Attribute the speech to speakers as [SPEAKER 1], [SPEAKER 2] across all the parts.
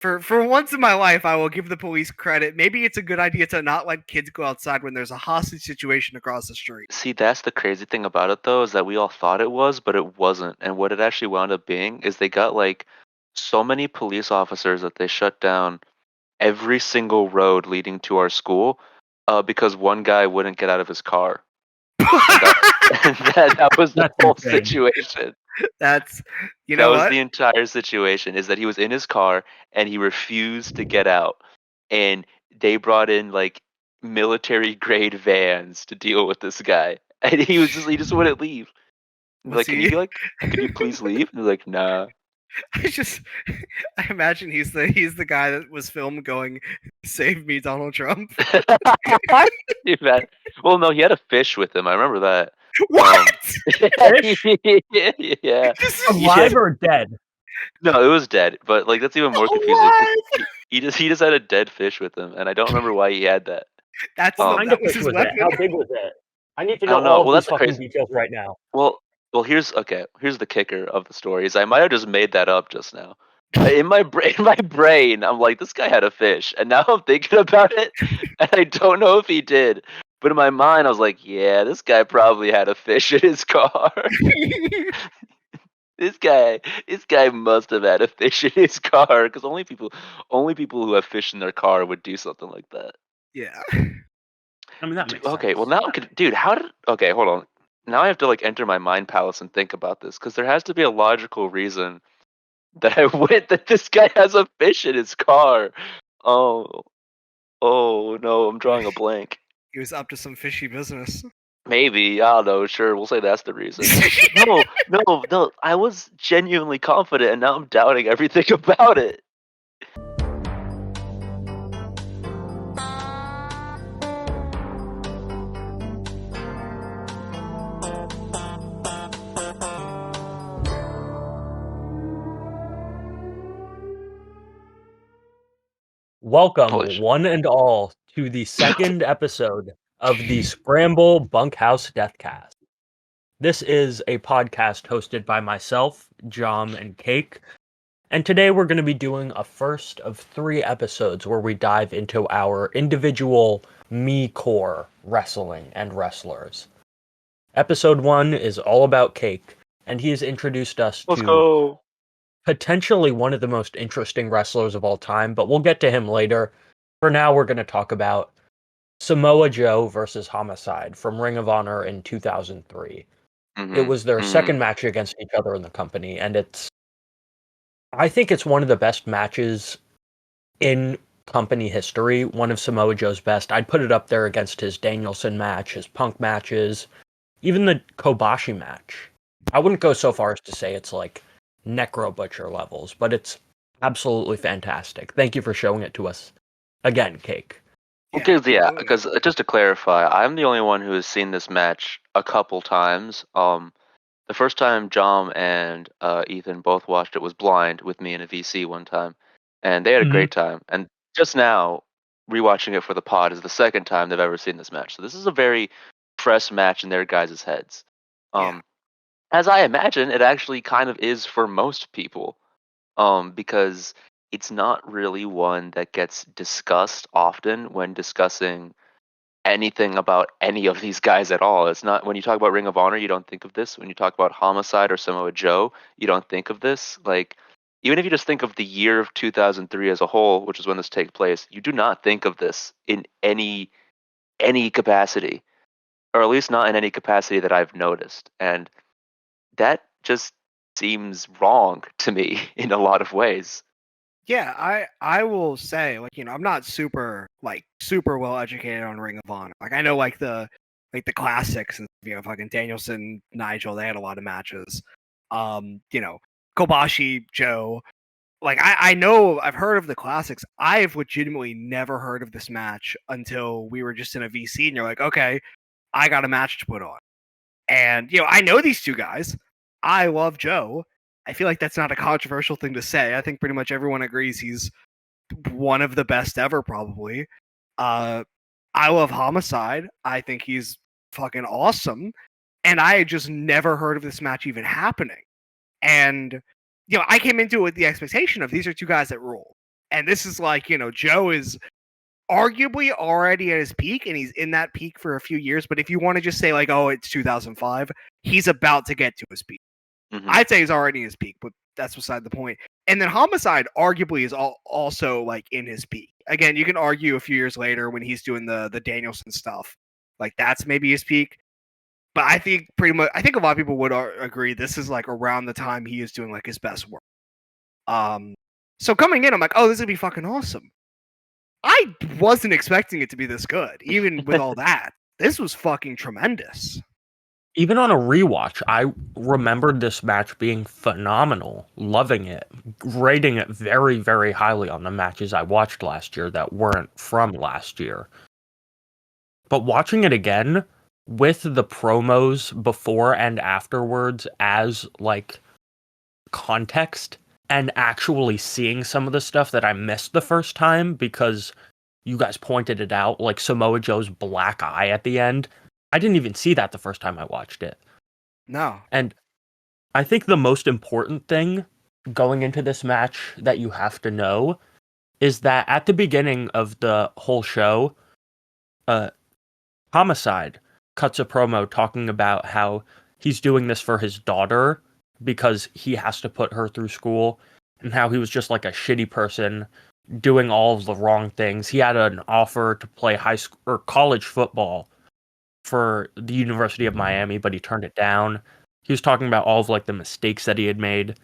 [SPEAKER 1] For once in my life, I will give the police credit. Maybe it's a good idea to not let kids go outside when there's a hostage situation across the street.
[SPEAKER 2] See, that's the crazy thing about it, though, is that we all thought it was, but it wasn't. And what it actually wound up being is they got like so many police officers that they shut down every single road leading to our school because one guy wouldn't get out of his car. That was the whole situation.
[SPEAKER 1] That's,
[SPEAKER 2] that was the entire situation, is that he was in his car and he refused to get out. And they brought in like military grade vans to deal with this guy. And he just wouldn't leave. Like, could you please leave? And like, nah.
[SPEAKER 1] I imagine he's the guy that was filmed going, "Save me, Donald Trump."
[SPEAKER 2] Well, no, he had a fish with him. I remember that.
[SPEAKER 1] What?
[SPEAKER 2] Yeah.
[SPEAKER 3] Alive or dead?
[SPEAKER 2] No, it was dead. But like, that's even more confusing. He just had a dead fish with him, and I don't remember why he had that.
[SPEAKER 1] That was his weapon.
[SPEAKER 3] How big was it? I need to know all these fucking details right now.
[SPEAKER 2] Well, here's the kicker of the story. Is I might have just made that up just now. In my brain, I'm like, this guy had a fish, and now I'm thinking about it, and I don't know if he did. But in my mind, I was like, yeah, this guy probably had a fish in his car. This guy must have had a fish in his car, because only people who have fish in their car would do something like that.
[SPEAKER 1] Yeah.
[SPEAKER 3] I mean, that makes sense.
[SPEAKER 2] Okay, well now, okay, hold on. Now I have to like enter my mind palace and think about this, because there has to be a logical reason that this guy has a fish in his car. Oh no, I'm drawing a blank.
[SPEAKER 1] He was up to some fishy business.
[SPEAKER 2] Maybe, I don't know, sure, we'll say that's the reason. No, I was genuinely confident, and now I'm doubting everything about it.
[SPEAKER 3] Welcome, one and all, to the second episode of the Scramble Bunkhouse Deathcast. This is a podcast hosted by myself, Jom, and Cake, and today we're going to be doing a first of 3 episodes where we dive into our individual me-core wrestling and wrestlers. Episode 1 is all about Cake, and he has introduced us to potentially one of the most interesting wrestlers of all time, but we'll get to him later. For now, we're going to talk about Samoa Joe versus Homicide from Ring of Honor in 2003. It was their second match against each other in the company, and I think it's one of the best matches in company history, one of Samoa Joe's best. I'd put it up there against his Danielson match, his Punk matches, even the Kobashi match. I wouldn't go so far as to say it's like Necro Butcher levels, but it's absolutely fantastic. Thank you for showing it to us again, Cake.
[SPEAKER 2] Because just to clarify, I'm the only one who has seen this match a couple times. The first time Jom and Ethan both watched it was blind with me in a VC one time, and they had a great time. And just now, rewatching it for the pod is the second time they've ever seen this match. So this is a very fresh match in their guys' heads. As I imagine, it actually kind of is for most people, because it's not really one that gets discussed often when discussing anything about any of these guys at all. It's not, when you talk about Ring of Honor, you don't think of this. When you talk about Homicide or Samoa Joe, you don't think of this. Like, even if you just think of the year of 2003 as a whole, which is when this takes place, you do not think of this in any capacity, or at least not in any capacity that I've noticed. And that just seems wrong to me in a lot of ways.
[SPEAKER 1] Yeah, I will say, like, I'm not super well educated on Ring of Honor. Like, I know the classics, and fucking Danielson, Nigel, they had a lot of matches. Kobashi, Joe. Like, I know, I've heard of the classics. I've legitimately never heard of this match until we were just in a VC, and you're like, okay, I got a match to put on. And, I know these two guys. I love Joe. I feel like that's not a controversial thing to say. I think pretty much everyone agrees he's one of the best ever, probably. I love Homicide. I think he's fucking awesome. And I had just never heard of this match even happening. And, I came into it with the expectation of these are two guys that rule. And this is like, Joe is arguably already at his peak, and he's in that peak for a few years. But if you want to just say like, oh, it's 2005, he's about to get to his peak. I'd say he's already in his peak, but that's beside the point. And then Homicide arguably is also like in his peak. Again, you can argue a few years later when he's doing the Danielson stuff, like that's maybe his peak. But I think a lot of people would agree this is like around the time he is doing like his best work. So coming in, I'm like, oh, this would be fucking awesome. I wasn't expecting it to be this good, even with all that. This was fucking tremendous.
[SPEAKER 3] Even on a rewatch, I remembered this match being phenomenal, loving it, rating it very, very highly on the matches I watched last year that weren't from last year. But watching it again, with the promos before and afterwards as, like, context, and actually seeing some of the stuff that I missed the first time because you guys pointed it out, like Samoa Joe's black eye at the end. I didn't even see that the first time I watched it.
[SPEAKER 1] No.
[SPEAKER 3] And I think the most important thing going into this match that you have to know is that at the beginning of the whole show, Homicide cuts a promo talking about how he's doing this for his daughter because he has to put her through school, and how he was just like a shitty person doing all of the wrong things. He had an offer to play high school or college football for the University of Miami, but he turned it down. He was talking about all of like the mistakes that he had made,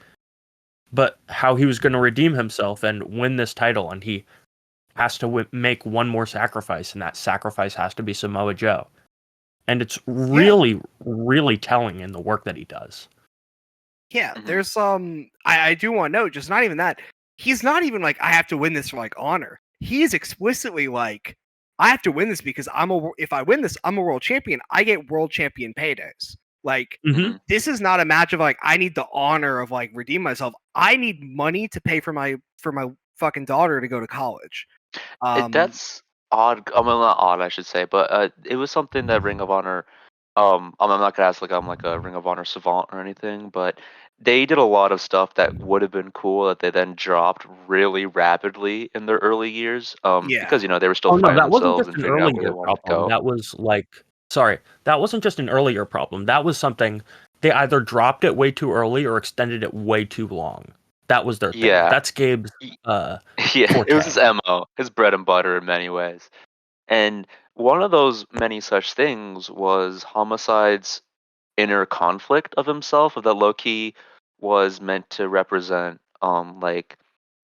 [SPEAKER 3] but how he was going to redeem himself and win this title, and he has to make one more sacrifice, and that sacrifice has to be Samoa Joe. And it's really, really telling in the work that he does.
[SPEAKER 1] Yeah, there's I do want to note, just not even that. He's not even like, I have to win this for like honor. He is explicitly like, I have to win this because if I win this, I'm a world champion. I get world champion paydays. Like, this is not a match of like, I need the honor of like redeem myself. I need money to pay for my fucking daughter to go to college.
[SPEAKER 2] That's odd. I mean, not odd, I should say, but it was something that Ring of Honor. I'm not gonna ask like I'm like a Ring of Honor savant or anything, but they did a lot of stuff that would have been cool that they then dropped really rapidly in their early years. Because they were still finding themselves and figuring out where they wanted to go.
[SPEAKER 3] That was like, that wasn't just an earlier problem. That was something they either dropped it way too early or extended it way too long. That was their thing.
[SPEAKER 2] Yeah.
[SPEAKER 3] That's Gabe's.
[SPEAKER 2] It was his MO, his bread and butter in many ways. And one of those many such things was Homicide's inner conflict of himself, of that Loki was meant to represent like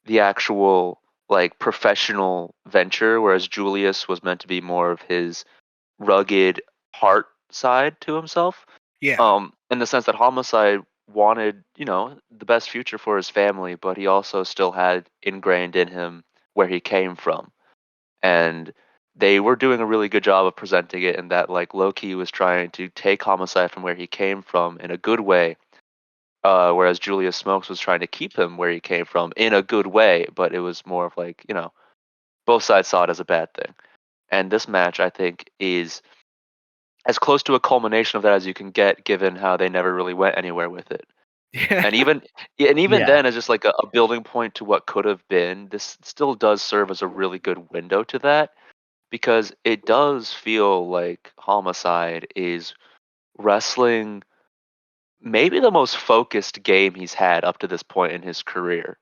[SPEAKER 2] the actual like professional venture, whereas Julius was meant to be more of his rugged heart side to himself.
[SPEAKER 1] Yeah.
[SPEAKER 2] In the sense that Homicide wanted, the best future for his family, but he also still had ingrained in him where he came from. And they were doing a really good job of presenting it in that like Loki was trying to take Homicide from where he came from in a good way, whereas Julius Smokes was trying to keep him where he came from in a good way, but it was more of like, both sides saw it as a bad thing. And this match, I think, is as close to a culmination of that as you can get, given how they never really went anywhere with it.
[SPEAKER 1] Yeah.
[SPEAKER 2] And even then, as just like a building point to what could have been, this still does serve as a really good window to that, because it does feel like Homicide is wrestling maybe the most focused game he's had up to this point in his career.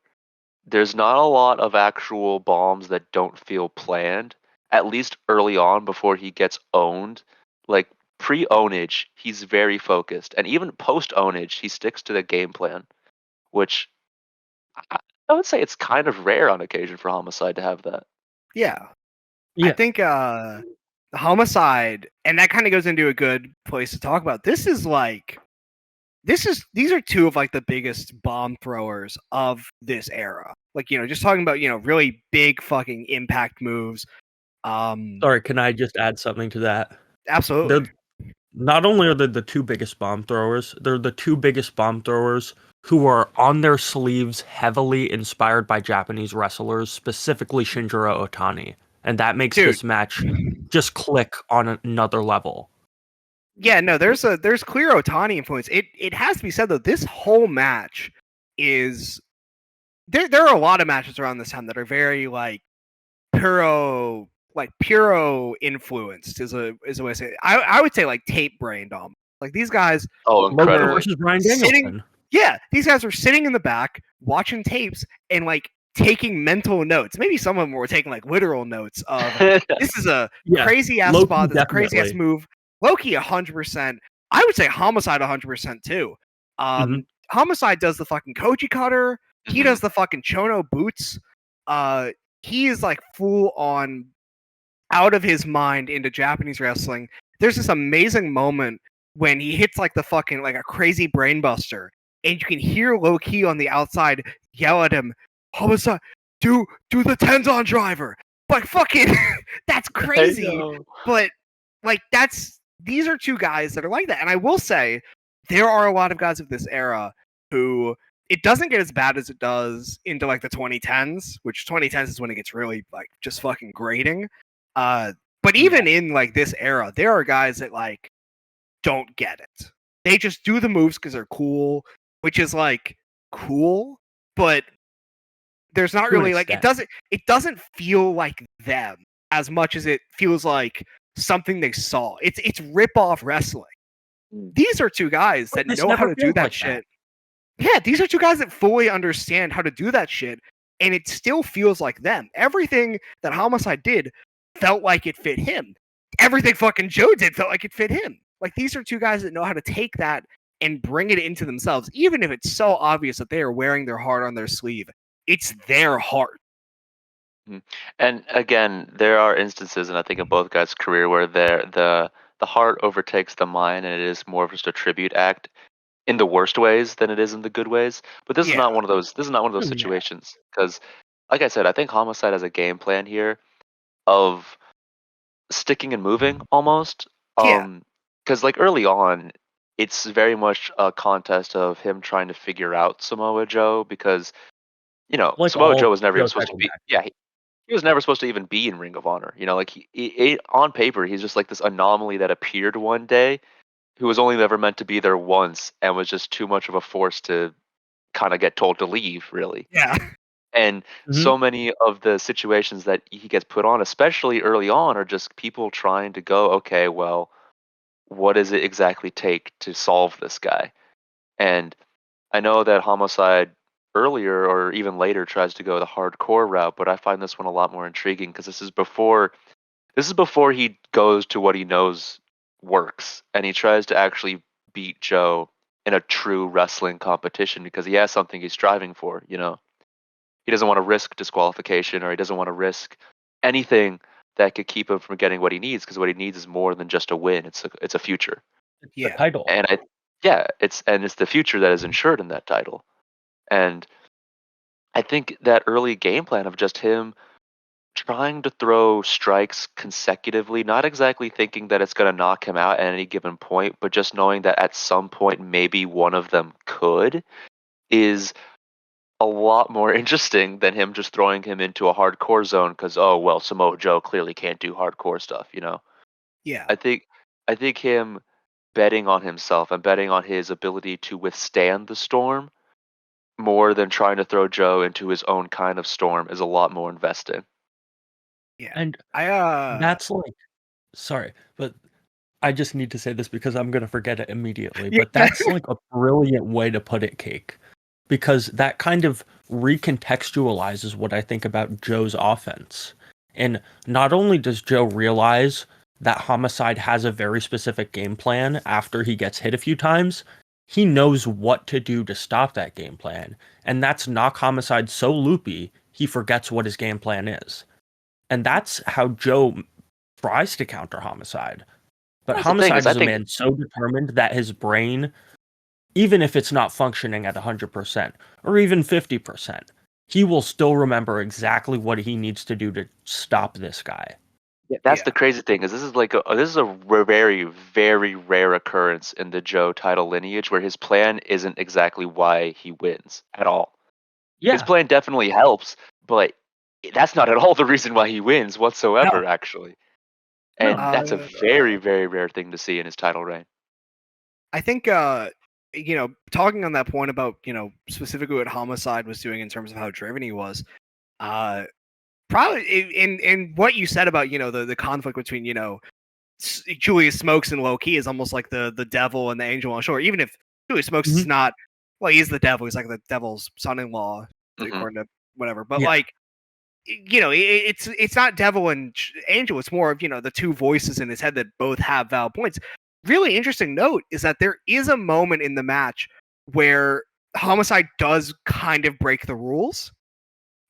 [SPEAKER 2] There's not a lot of actual bombs that don't feel planned, at least early on before he gets owned. Like pre-ownage, he's very focused, and even post-ownage, he sticks to the game plan, which I would say it's kind of rare on occasion for Homicide to have that.
[SPEAKER 1] Yeah. I think Homicide, and that kind of goes into a good place to talk about. These are two of like the biggest bomb throwers of this era. Like, just talking about, really big fucking impact moves.
[SPEAKER 3] Sorry, can I just add something to that?
[SPEAKER 1] Absolutely.
[SPEAKER 3] Not only are they the two biggest bomb throwers, they're the two biggest bomb throwers who are on their sleeves heavily inspired by Japanese wrestlers, specifically Shinjiro Otani. And that makes this match just click on another level.
[SPEAKER 1] Yeah, no, there's clear Otani influence. It has to be said though, this whole match is there are a lot of matches around this time that are very like puro influenced is a way to say it. I would say like tape brained almost. Like these guys
[SPEAKER 2] incredible.
[SPEAKER 3] Versus Bryan Danielson.
[SPEAKER 1] These guys were sitting in the back watching tapes and like taking mental notes. Maybe some of them were taking like literal notes of this is a crazy ass spot, this is a crazy ass move. Low-key 100%. I would say Homicide 100% too. Homicide does the fucking Koji cutter. He does the fucking Chono boots. He is like full on out of his mind into Japanese wrestling. There's this amazing moment when he hits like the fucking like a crazy brainbuster, and you can hear low-key on the outside yell at him, Homicide, do the Tenzon driver. Like fucking that's crazy. But like these are two guys that are like that. And I will say there are a lot of guys of this era who it doesn't get as bad as it does into like the 2010s, which 2010s is when it gets really like just fucking grating. But even in like this era, there are guys that like don't get it. They just do the moves because they're cool, which is like cool, but there's not really like it doesn't feel like them as much as it feels like something they saw. It's rip-off wrestling. These are two guys that know how to do that shit. Yeah, these are two guys that fully understand how to do that shit, and it still feels like them. Everything that Homicide did felt like it fit him. Everything fucking Joe did felt like it fit him. Like, these are two guys that know how to take that and bring it into themselves, even if it's so obvious that they are wearing their heart on their sleeve. It's their heart.
[SPEAKER 2] And again, there are instances, and I think in both guys' career, where the heart overtakes the mind, and it is more of just a tribute act in the worst ways than it is in the good ways. But this is not one of those. This is not one of those situations because, like I said, I think Homicide has a game plan here of sticking and moving almost. Because like early on, it's very much a contest of him trying to figure out Samoa Joe because like Samoa Joe was never even supposed to be. He was never supposed to even be in Ring of Honor. Like he on paper, he's just like this anomaly that appeared one day, who was only ever meant to be there once and was just too much of a force to kind of get told to leave, really.
[SPEAKER 1] Yeah.
[SPEAKER 2] And so many of the situations that he gets put on, especially early on, are just people trying to go, okay, well, what does it exactly take to solve this guy? And I know that Homicide earlier or even later tries to go the hardcore route, but I find this one a lot more intriguing because this is before he goes to what he knows works, and he tries to actually beat Joe in a true wrestling competition because he has something he's striving for. He doesn't want to risk disqualification, or he doesn't want to risk anything that could keep him from getting what he needs, because what he needs is more than just a win. It's a future.
[SPEAKER 3] The title.
[SPEAKER 2] And it's the future that is ensured in that title. And I think that early game plan of just him trying to throw strikes consecutively, not exactly thinking that it's going to knock him out at any given point, but just knowing that at some point maybe one of them could, is a lot more interesting than him just throwing him into a hardcore zone because, oh, well, Samoa Joe clearly can't do hardcore stuff,
[SPEAKER 1] Yeah.
[SPEAKER 2] I think him betting on himself and betting on his ability to withstand the storm more than trying to throw Joe into his own kind of storm is a lot more investing.
[SPEAKER 1] Yeah.
[SPEAKER 3] And that's like, sorry, but I just need to say this because I'm going to forget it immediately. But that's like a brilliant way to put it, Cake. Because that kind of recontextualizes what I think about Joe's offense. And not only does Joe realize that Homicide has a very specific game plan after he gets hit a few times, he knows what to do to stop that game plan. And that's knock Homicide so loopy, he forgets what his game plan is. And that's how Joe tries to counter Homicide. But Homicide is a man so determined that his brain, even if it's not functioning at 100% or even 50%, he will still remember exactly what he needs to do to stop this guy.
[SPEAKER 2] Yeah, that's the crazy thing, is this is a very, very rare occurrence in the Joe title lineage where his plan isn't exactly why he wins at all. Yeah. His plan definitely helps, but that's not at all the reason why he wins whatsoever, actually. And that's a very, very rare thing to see in his title reign.
[SPEAKER 1] I think talking on that point about, specifically what Homicide was doing in terms of how driven he was, probably in what you said about, the conflict between, Julius Smokes and Low Key is almost like the devil and the angel on shore. Even if Julius Smokes is not, well, he's the devil. He's like the devil's son-in-law, according to whatever. But it's not devil and angel. It's more of, the two voices in his head that both have valid points. Really interesting note is that there is a moment in the match where Homicide does kind of break the rules,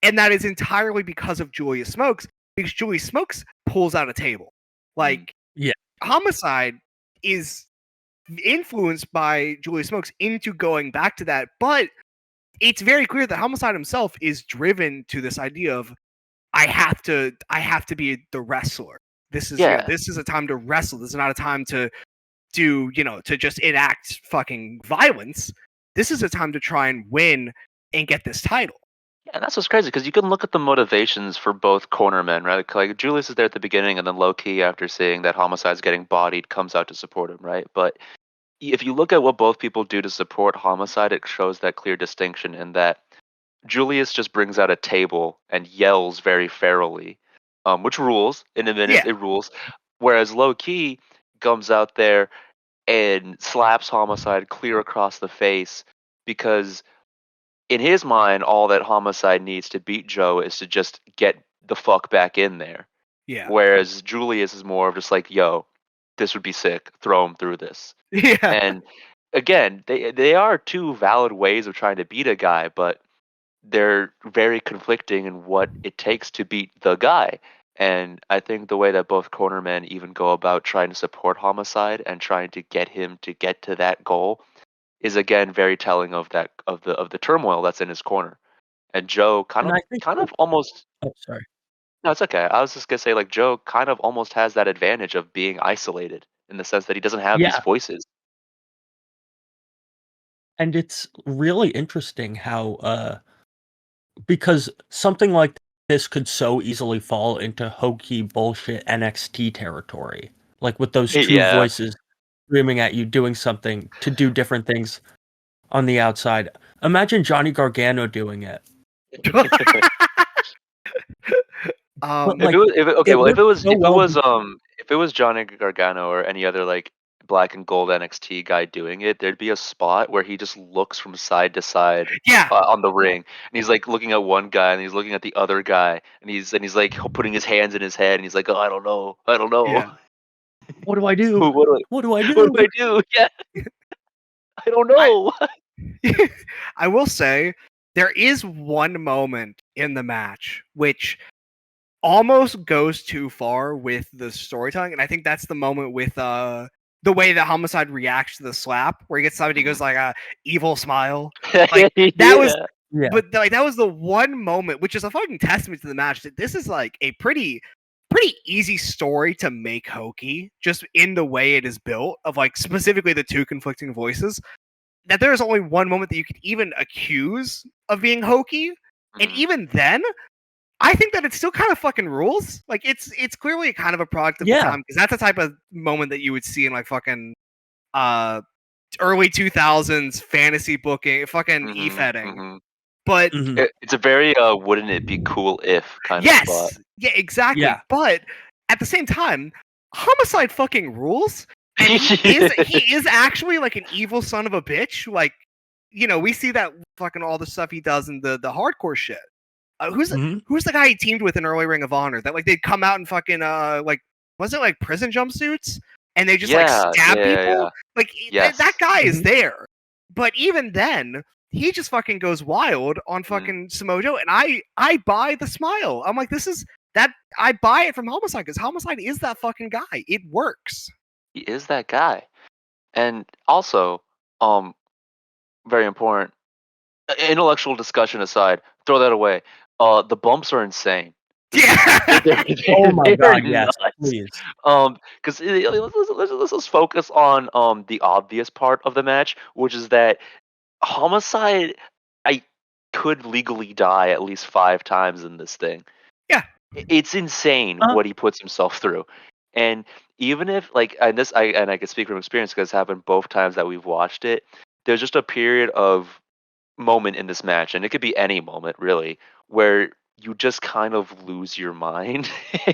[SPEAKER 1] and that is entirely because of Julius Smokes, because Julius Smokes pulls out a table. Like, Homicide is influenced by Julius Smokes into going back to that, but it's very clear that Homicide himself is driven to this idea of I have to be the wrestler. This is this is a time to wrestle. This is not a time to do, to just enact fucking violence. This is a time to try and win and get this title.
[SPEAKER 2] Yeah, and that's what's crazy, because you can look at the motivations for both cornermen, right? Like Julius is there at the beginning, and then Low Key, after seeing that Homicide's getting bodied, comes out to support him, right? But if you look at what both people do to support Homicide, it shows that clear distinction in that Julius just brings out a table and yells very ferally, which rules. In a minute, it rules. Whereas Low Key comes out there and slaps Homicide clear across the face, because in his mind, all that Homicide needs to beat Joe is to just get the fuck back in there.
[SPEAKER 1] Yeah.
[SPEAKER 2] Whereas Julius is more of just like, yo, this would be sick. Throw him through this.
[SPEAKER 1] Yeah.
[SPEAKER 2] And again, they are two valid ways of trying to beat a guy, but they're very conflicting in what it takes to beat the guy. And I think the way that both cornermen even go about trying to support Homicide and trying to get him to get to that goal is again very telling of the turmoil that's in his corner. And Joe kind of almost.
[SPEAKER 3] Oh, sorry.
[SPEAKER 2] No, it's okay. I was just gonna say, like, Joe kind of almost has that advantage of being isolated in the sense that he doesn't have these voices.
[SPEAKER 3] And it's really interesting how because something like this could so easily fall into hokey bullshit NXT territory. Like with those two voices screaming at you, doing something to do different things on the outside. Imagine Johnny Gargano doing it.
[SPEAKER 2] If it was Johnny Gargano or any other like black and gold NXT guy doing it, there'd be a spot where he just looks from side to side on the ring, and he's like looking at one guy and he's looking at the other guy, and he's like putting his hands in his head, and he's like, oh, I don't know.
[SPEAKER 3] Yeah. What do I do? What do I do?
[SPEAKER 2] What do I do? Yeah. I don't know.
[SPEAKER 1] I will say there is one moment in the match which almost goes too far with the storytelling, and I think that's the moment with the way that Homicide reacts to the slap, where he gets somebody, he goes like a evil smile. Like that was, but like that was the one moment, which is a fucking testament to the match, that this is like a pretty easy story to make hokey, just in the way it is built, of like specifically the two conflicting voices. That there is only one moment that you could even accuse of being hokey, and even then, I think that it still kind of fucking rules. Like it's clearly kind of a product of the time, because that's the type of moment that you would see in like fucking early 2000s fantasy booking, fucking e-fetting. But
[SPEAKER 2] it's a very wouldn't it be cool if kind of spot.
[SPEAKER 1] Yeah, exactly. Yeah. But at the same time, Homicide fucking rules. And he is actually like an evil son of a bitch. Like, we see that fucking all the stuff he does in the hardcore shit. Who's the guy he teamed with in early Ring of Honor? That like they'd come out in fucking like, was it like prison jumpsuits? And they just like stab people? Yeah. Like that guy is there. But even then, he just fucking goes wild on fucking Samoa Joe, and I buy the smile. I'm like, this is that, I buy it from Homicide, because Homicide is that fucking guy. It works.
[SPEAKER 2] He is that guy. And also, very important, intellectual discussion aside, throw that away. The bumps are insane.
[SPEAKER 1] Yeah.
[SPEAKER 3] Oh my god, yes, please.
[SPEAKER 2] Because let's focus on the obvious part of the match, which is that Homicide, I could legally die at least 5 times in this thing.
[SPEAKER 1] Yeah,
[SPEAKER 2] it's insane what he puts himself through. And even if like, I can speak from experience because it's happened both times that we've watched it. there's just a period of moment in this match, and it could be any moment really, where you just kind of lose your mind.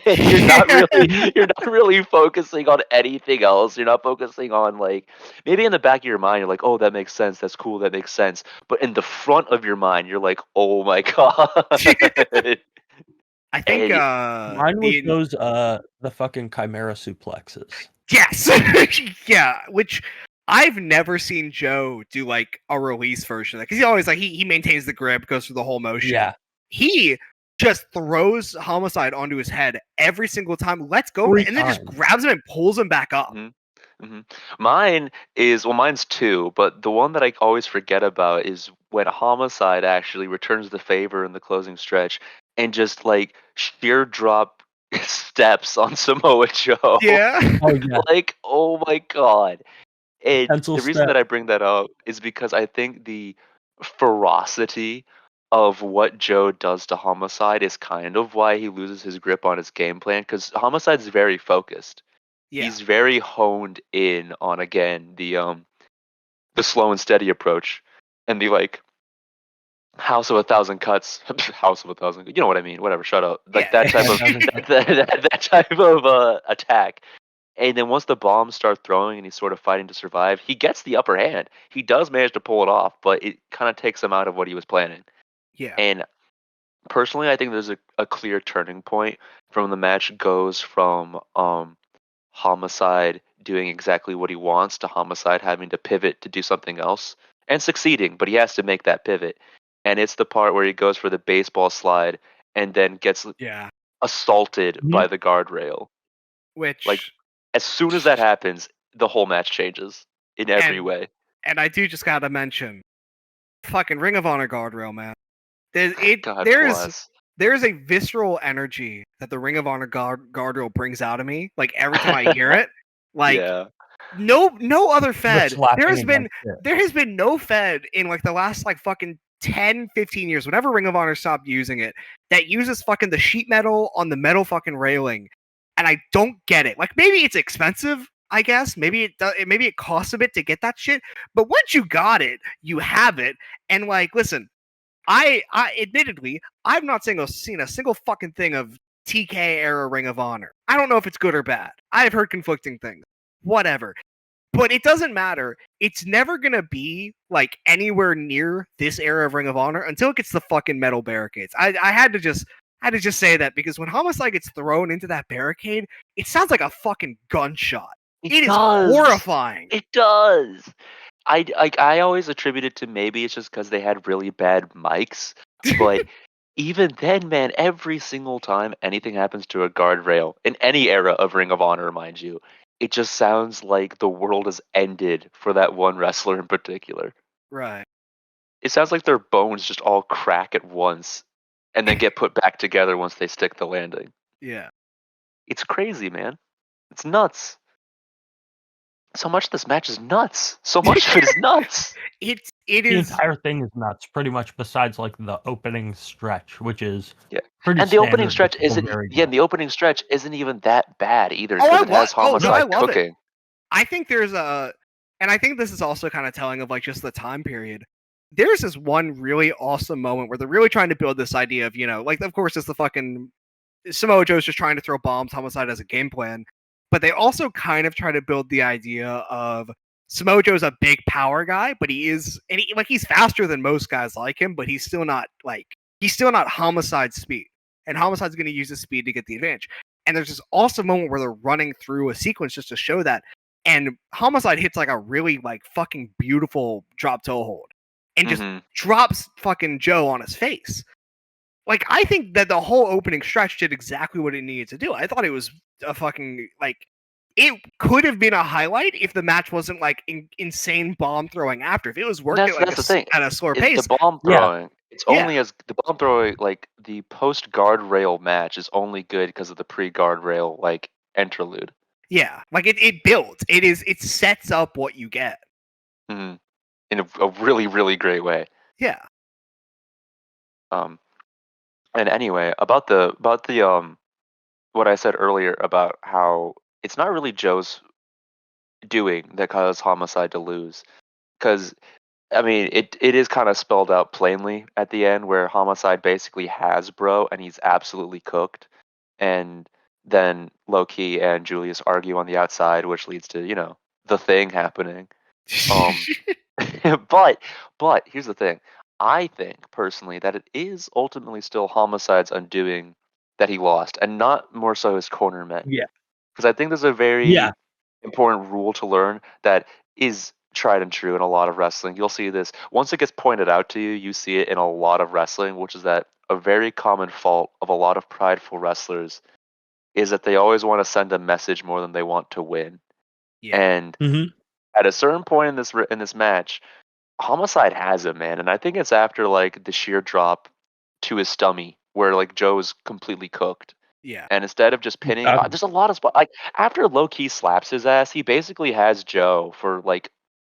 [SPEAKER 2] you're not really focusing on anything else. You're not focusing on, like, maybe in the back of your mind you're like, oh, that makes sense, that's cool, that makes sense, but in the front of your mind you're like, oh my god.
[SPEAKER 1] I think
[SPEAKER 3] mine was those the fucking chimera suplexes.
[SPEAKER 1] Yes. Yeah, which I've never seen Joe do like a release version of that, because he always like he maintains the grip, goes through the whole motion.
[SPEAKER 3] Yeah.
[SPEAKER 1] He just throws Homicide onto his head every single time, lets go, and then just grabs him and pulls him back up.
[SPEAKER 2] Mine's two, but the one that I always forget about is when Homicide actually returns the favor in the closing stretch and just like sheer drop steps on Samoa Joe.
[SPEAKER 1] Yeah.
[SPEAKER 3] Oh, yeah.
[SPEAKER 2] Like, oh my god. And
[SPEAKER 3] Pencil
[SPEAKER 2] the reason that I bring that up is because I think the ferocity of what Joe does to Homicide is kind of why he loses his grip on his game plan, because Homicide's very focused.
[SPEAKER 1] Yeah.
[SPEAKER 2] He's very honed in on, again, the slow and steady approach and the like house of 1,000 cuts, house of 1,000, you know what I mean, whatever, shut up, like that type of that type of attack. And then once the bombs start throwing and he's sort of fighting to survive, he gets the upper hand. He does manage to pull it off, but it kind of takes him out of what he was planning.
[SPEAKER 1] Yeah.
[SPEAKER 2] And personally, I think there's a clear turning point from the match goes from Homicide doing exactly what he wants to Homicide having to pivot to do something else and succeeding, but he has to make that pivot. And it's the part where he goes for the baseball slide and then gets assaulted by the guardrail.
[SPEAKER 1] Which,
[SPEAKER 2] like, as soon as that happens, the whole match changes in every way.
[SPEAKER 1] And I do just gotta mention, fucking Ring of Honor guardrail, man. There's a visceral energy that the Ring of Honor guardrail brings out of me. Like every time I hear it, like no other Fed. There has been no Fed in like the last like fucking 10, 15 years. Whenever Ring of Honor stopped using it, that uses fucking the sheet metal on the metal fucking railing, and I don't get it. Like maybe it's expensive, I guess. Maybe it costs a bit to get that shit. But once you got it, you have it. And like, listen, I admittedly, I've not seen a single fucking thing of TK era Ring of Honor. I don't know if it's good or bad. I've heard conflicting things. Whatever. But it doesn't matter. It's never gonna be like anywhere near this era of Ring of Honor until it gets the fucking metal barricades. I had to just say that, because when Homicide gets thrown into that barricade, it sounds like a fucking gunshot. It is horrifying.
[SPEAKER 2] It does. I always attribute it to maybe it's just because they had really bad mics, but even then, man, every single time anything happens to a guardrail in any era of Ring of Honor, mind you, it just sounds like the world has ended for that one wrestler in particular.
[SPEAKER 1] Right.
[SPEAKER 2] It sounds like their bones just all crack at once and then get put back together once they stick the landing.
[SPEAKER 1] Yeah.
[SPEAKER 2] It's crazy, man. It's nuts. So much of this match is nuts. So much of it is nuts.
[SPEAKER 1] The
[SPEAKER 3] entire thing is nuts, pretty much, besides like the opening stretch, which is pretty.
[SPEAKER 2] And the opening stretch isn't. Yeah, the opening stretch isn't even that bad either. Because it has Homicide cooking.
[SPEAKER 1] It. I think there's and I think this is also kind of telling of like just the time period. There's this one really awesome moment where they're really trying to build this idea of, like, of course, it's the fucking Samoa Joe's just trying to throw bombs. Homicide as a game plan. But they also kind of try to build the idea of Samoa Joe's a big power guy, but he's faster than most guys like him, but he's still not Homicide's speed. And Homicide's going to use his speed to get the advantage. And there's this awesome moment where they're running through a sequence just to show that. And Homicide hits like a really like fucking beautiful drop toe hold and just drops fucking Joe on his face. Like, I think that the whole opening stretch did exactly what it needed to do. I thought it was a fucking, like, it could have been a highlight if the match wasn't, like, insane bomb throwing after. If it was working at a slower pace.
[SPEAKER 2] The bomb throwing, it's only as, the bomb throwing, like, the post-guardrail match is only good because of the pre-guardrail, like, interlude.
[SPEAKER 1] Yeah, like, it builds. It sets up what you get.
[SPEAKER 2] In a really, really great way.
[SPEAKER 1] Yeah.
[SPEAKER 2] And anyway, about the what I said earlier about how it's not really Joe's doing that caused Homicide to lose. because I mean, it is kind of spelled out plainly at the end where Homicide basically has Bro and he's absolutely cooked, and then Loki and Julius argue on the outside, which leads to the thing happening. But here's the thing. I think personally that it is ultimately still Homicide's undoing that he lost, and not more so his corner men.
[SPEAKER 3] Yeah.
[SPEAKER 2] Because I think there's a very important rule to learn that is tried and true in a lot of wrestling. You'll see this once it gets pointed out to you. You see it in a lot of wrestling, which is that a very common fault of a lot of prideful wrestlers is that they always want to send a message more than they want to win.
[SPEAKER 1] Yeah.
[SPEAKER 2] And at a certain point in this match, Homicide has him, man, and I think it's after like the sheer drop to his stomach where like Joe is completely cooked.
[SPEAKER 1] Yeah.
[SPEAKER 2] And instead of just pinning, there's a lot of spot. Like after Low-Ki slaps his ass, he basically has Joe for like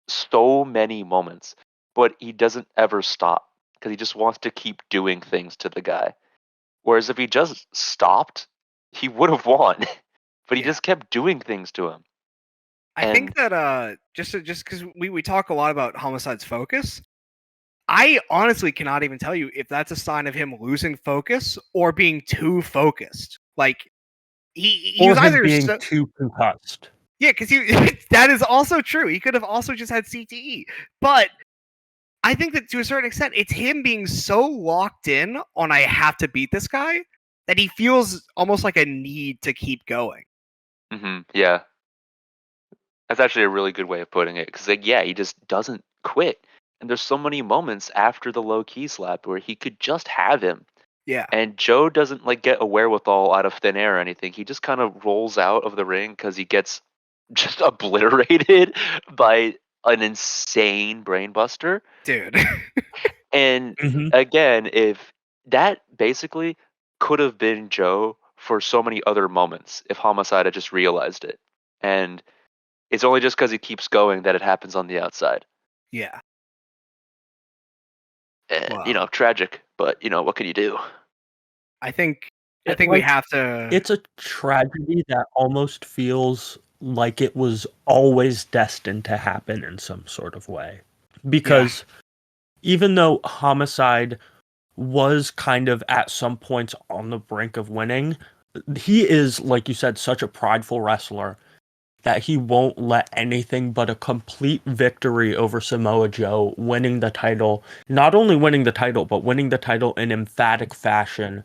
[SPEAKER 2] so many moments, but he doesn't ever stop because he just wants to keep doing things to the guy. Whereas if he just stopped, he would have won, but he just kept doing things to him.
[SPEAKER 1] I think that just because we talk a lot about Homicide's focus, I honestly cannot even tell you if that's a sign of him losing focus or being too focused. Like he
[SPEAKER 3] or
[SPEAKER 1] was
[SPEAKER 3] him
[SPEAKER 1] either
[SPEAKER 3] being too concussed.
[SPEAKER 1] Yeah, because that is also true. He could have also just had CTE, but I think that to a certain extent, it's him being so locked in on "I have to beat this guy" that he feels almost like a need to keep going.
[SPEAKER 2] Yeah. That's actually a really good way of putting it, because he just doesn't quit. And there's so many moments after the Low-Ki slap where he could just have him.
[SPEAKER 1] Yeah.
[SPEAKER 2] And Joe doesn't like get a wherewithal out of thin air or anything. He just kind of rolls out of the ring because he gets just obliterated by an insane brainbuster.
[SPEAKER 1] Dude.
[SPEAKER 2] And again, if that basically could have been Joe for so many other moments if Homicide had just realized it. And it's only just because he keeps going that it happens on the outside.
[SPEAKER 1] Yeah.
[SPEAKER 2] Tragic, but what can you do?
[SPEAKER 1] I think we have to.
[SPEAKER 3] It's a tragedy that almost feels like it was always destined to happen in some sort of way. Because even though Homicide was kind of at some points on the brink of winning, he is, like you said, such a prideful wrestler that he won't let anything but a complete victory over Samoa Joe, winning the title, not only winning the title, but winning the title in emphatic fashion,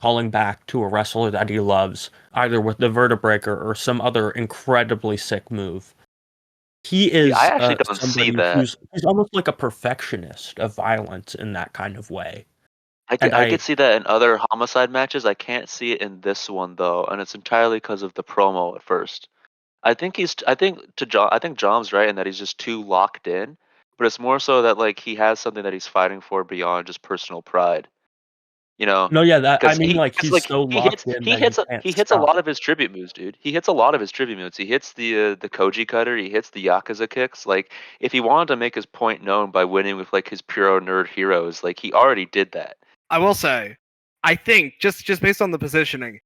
[SPEAKER 3] calling back to a wrestler that he loves, either with the Vertebreaker or some other incredibly sick move. He is
[SPEAKER 2] I actually don't see that.
[SPEAKER 3] He's almost like a perfectionist of violence in that kind of way.
[SPEAKER 2] I could see that in other Homicide matches. I can't see it in this one though, and it's entirely because of the promo at first. I think John's right in that he's just too locked in, but it's more so that like he has something that he's fighting for beyond just personal pride.
[SPEAKER 3] No, yeah, that I mean, he's so locked in.
[SPEAKER 2] He hits a lot of his tribute moves, dude. He hits a lot of his tribute moves. He hits the Koji cutter. He hits the Yakuza kicks. Like if he wanted to make his point known by winning with like his pure nerd heroes, like he already did that.
[SPEAKER 1] I will say, I think just based on the positioning,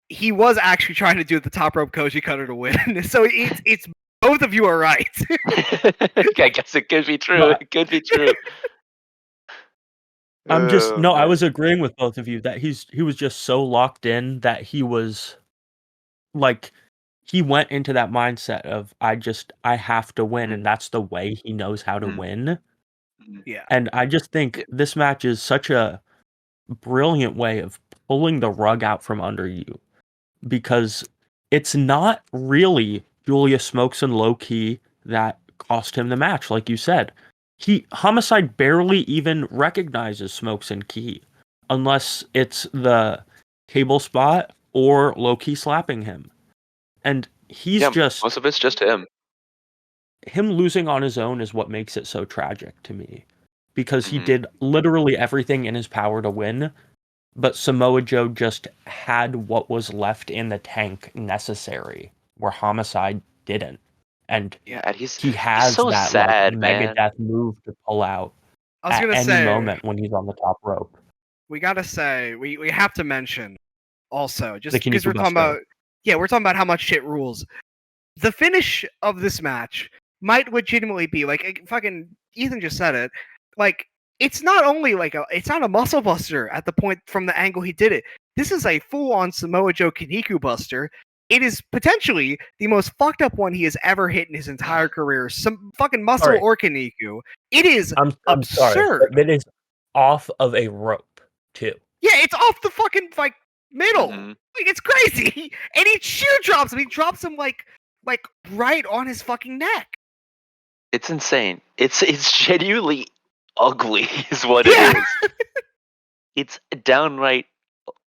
[SPEAKER 1] he was actually trying to do the top rope Koji cutter to win. So it's both of you are right.
[SPEAKER 2] I guess it could be true. It could be true.
[SPEAKER 3] I was agreeing with both of you that he was just so locked in that he was like he went into that mindset of I have to win, and that's the way he knows how to win.
[SPEAKER 1] Yeah.
[SPEAKER 3] And I just think this match is such a brilliant way of pulling the rug out from under you, because it's not really Julius Smokes and Low-Ki that cost him the match, like you said. Homicide barely even recognizes Smokes and Key unless it's the table spot or Low-Ki slapping him. And he's
[SPEAKER 2] most of it's just him.
[SPEAKER 3] Him losing on his own is what makes it so tragic to me. Because he did literally everything in his power to win, but Samoa Joe just had what was left in the tank necessary, where Homicide didn't. And he has
[SPEAKER 2] so
[SPEAKER 3] that
[SPEAKER 2] sad,
[SPEAKER 3] Megadeth move to pull out at any moment when he's on the top rope.
[SPEAKER 1] We gotta say, we have to mention also, just because we're talking about how much shit rules. The finish of this match might legitimately be like fucking Ethan just said it. Like it's not only like it's not a muscle buster at the point from the angle he did it. This is a full-on Samoa Joe Kaneko buster. It is potentially the most fucked up one he has ever hit in his entire career. Some fucking muscle or Kaneko. It is
[SPEAKER 3] I'm
[SPEAKER 1] absurd.
[SPEAKER 3] Sorry, but it is off of a rope too.
[SPEAKER 1] Yeah, it's off the fucking like middle.
[SPEAKER 2] Mhm.
[SPEAKER 1] Like it's crazy. And he sheer drops him. He drops him like right on his fucking neck.
[SPEAKER 2] It's insane. It's genuinely ugly, is what it is. It's downright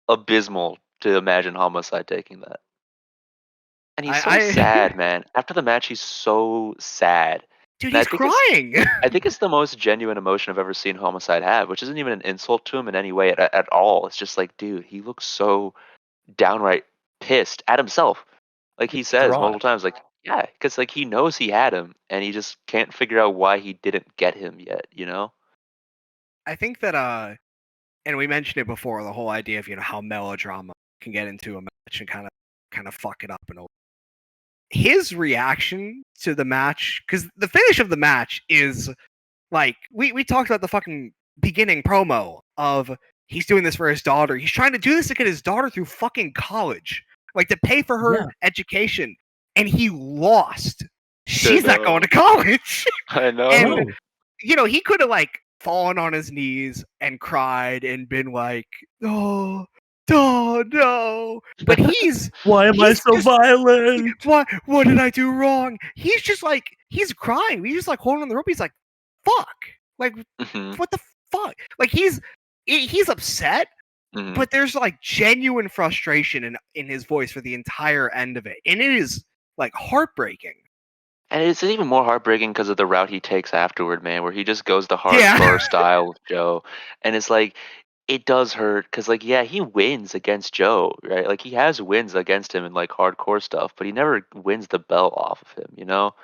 [SPEAKER 2] abysmal to imagine Homicide taking that. And he's so sad, man. After the match, he's so sad.
[SPEAKER 1] Dude,
[SPEAKER 2] And
[SPEAKER 1] he's crying.
[SPEAKER 2] I think it's the most genuine emotion I've ever seen Homicide have, which isn't even an insult to him in any way at all. It's just like, dude, he looks so downright pissed at himself. Like he says multiple times, like, yeah, because like he knows he had him, and he just can't figure out why he didn't get him yet. You know?
[SPEAKER 1] I think that and we mentioned it before, the whole idea of how melodrama can get into a match and kind of fuck it up and over. His reaction to the match, because the finish of the match is like we talked about the fucking beginning promo of he's doing this for his daughter. He's trying to do this to get his daughter through fucking college, like to pay for her education, and he lost. She's not going to college.
[SPEAKER 2] I know.
[SPEAKER 1] And he could have like fallen on his knees and cried and been like, oh no, but he's
[SPEAKER 3] why am I so violent?
[SPEAKER 1] What did I do wrong? He's just like, he's crying. He's just like holding on the rope. He's like, fuck, like what the fuck? Like he's upset, but there's like genuine frustration in his voice for the entire end of it, and it is like heartbreaking.
[SPEAKER 2] And it's even more heartbreaking because of the route he takes afterward, man, where he just goes the hardcore style with Joe. And it's like, it does hurt because, like, yeah, he wins against Joe, right? Like, he has wins against him in, like, hardcore stuff, but he never wins the belt off of him, you know?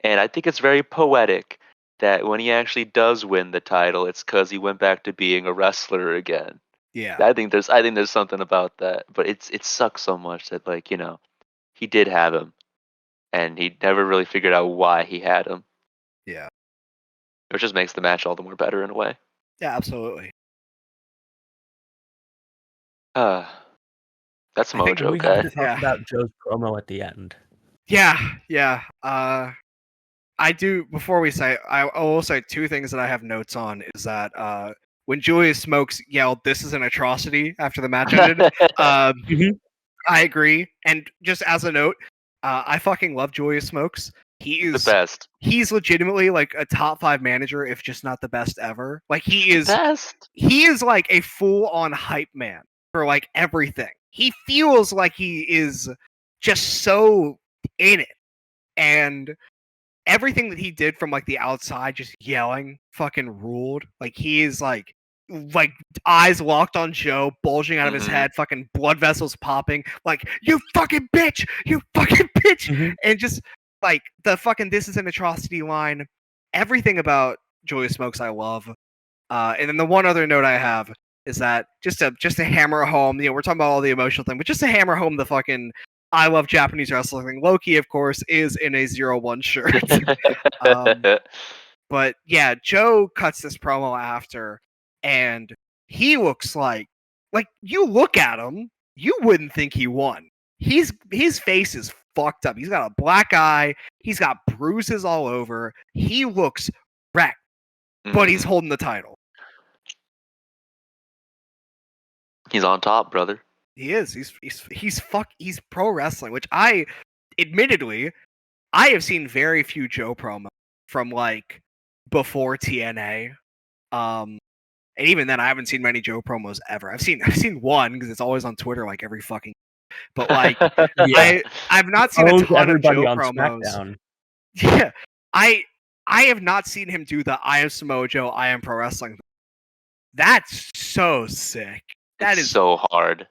[SPEAKER 2] And I think it's very poetic that when he actually does win the title, it's because he went back to being a wrestler again.
[SPEAKER 1] Yeah.
[SPEAKER 2] I think there's something about that. But it sucks so much that, like, he did have him. And he never really figured out why he had him.
[SPEAKER 1] Yeah.
[SPEAKER 2] Which just makes the match all the more better in a way.
[SPEAKER 1] Yeah, absolutely.
[SPEAKER 2] That's Samoa Joe.
[SPEAKER 3] We have to talk about Joe's promo at the end.
[SPEAKER 1] Yeah. I do, before we say, I will say two things that I have notes on is that when Julius Smokes yelled, "This is an atrocity," after the match ended, I agree. And just as a note, I fucking love Julius Smokes. He is
[SPEAKER 2] the best.
[SPEAKER 1] He's legitimately like a top 5 manager, if just not the best ever. Like he is
[SPEAKER 2] best.
[SPEAKER 1] He is like a full-on hype man for like everything. He feels like he is just so in it, and everything that he did from like the outside, just yelling, fucking ruled. Like he is like eyes locked on Joe, bulging out of his head, fucking blood vessels popping, like, you fucking bitch, and just like the fucking "this is an atrocity" line. Everything about Julius Smokes I love. And then the one other note I have is that just to hammer home, we're talking about all the emotional thing, but just to hammer home the fucking I love Japanese wrestling thing. Loki, of course, is in a 0-1 shirt. But yeah, Joe cuts this promo after, and he looks like you look at him, you wouldn't think he won. His face is fucked up. He's got a black eye. He's got bruises all over. He looks wrecked, but he's holding the title.
[SPEAKER 2] He's on top, brother.
[SPEAKER 1] He is. He's pro wrestling, which I have seen very few Joe promos from like before TNA. And even then, I haven't seen many Joe promos ever. I've seen one because it's always on Twitter, like every fucking. But like, I've not seen a ton of Joe promos. SmackDown. Yeah, I have not seen him do the "I am Samoa Joe, I am pro wrestling." That's so sick. That is
[SPEAKER 2] so hard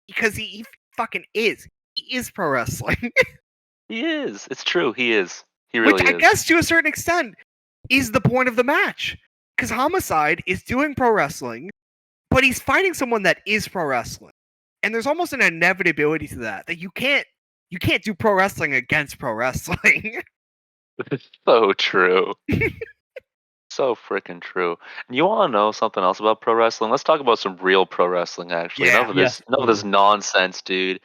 [SPEAKER 1] because he fucking is. He is pro wrestling.
[SPEAKER 2] He is. It's true. He is. He really is.
[SPEAKER 1] Which I guess to a certain extent is the point of the match. Because Homicide is doing pro wrestling, but he's fighting someone that is pro wrestling. And there's almost an inevitability to that you can't do pro wrestling against pro wrestling.
[SPEAKER 2] It's so true. So freaking true. And you want to know something else about pro wrestling? Let's talk about some real pro wrestling. Actually,
[SPEAKER 1] Yeah.
[SPEAKER 3] Yes,
[SPEAKER 2] enough of this
[SPEAKER 3] please.
[SPEAKER 2] nonsense, dude.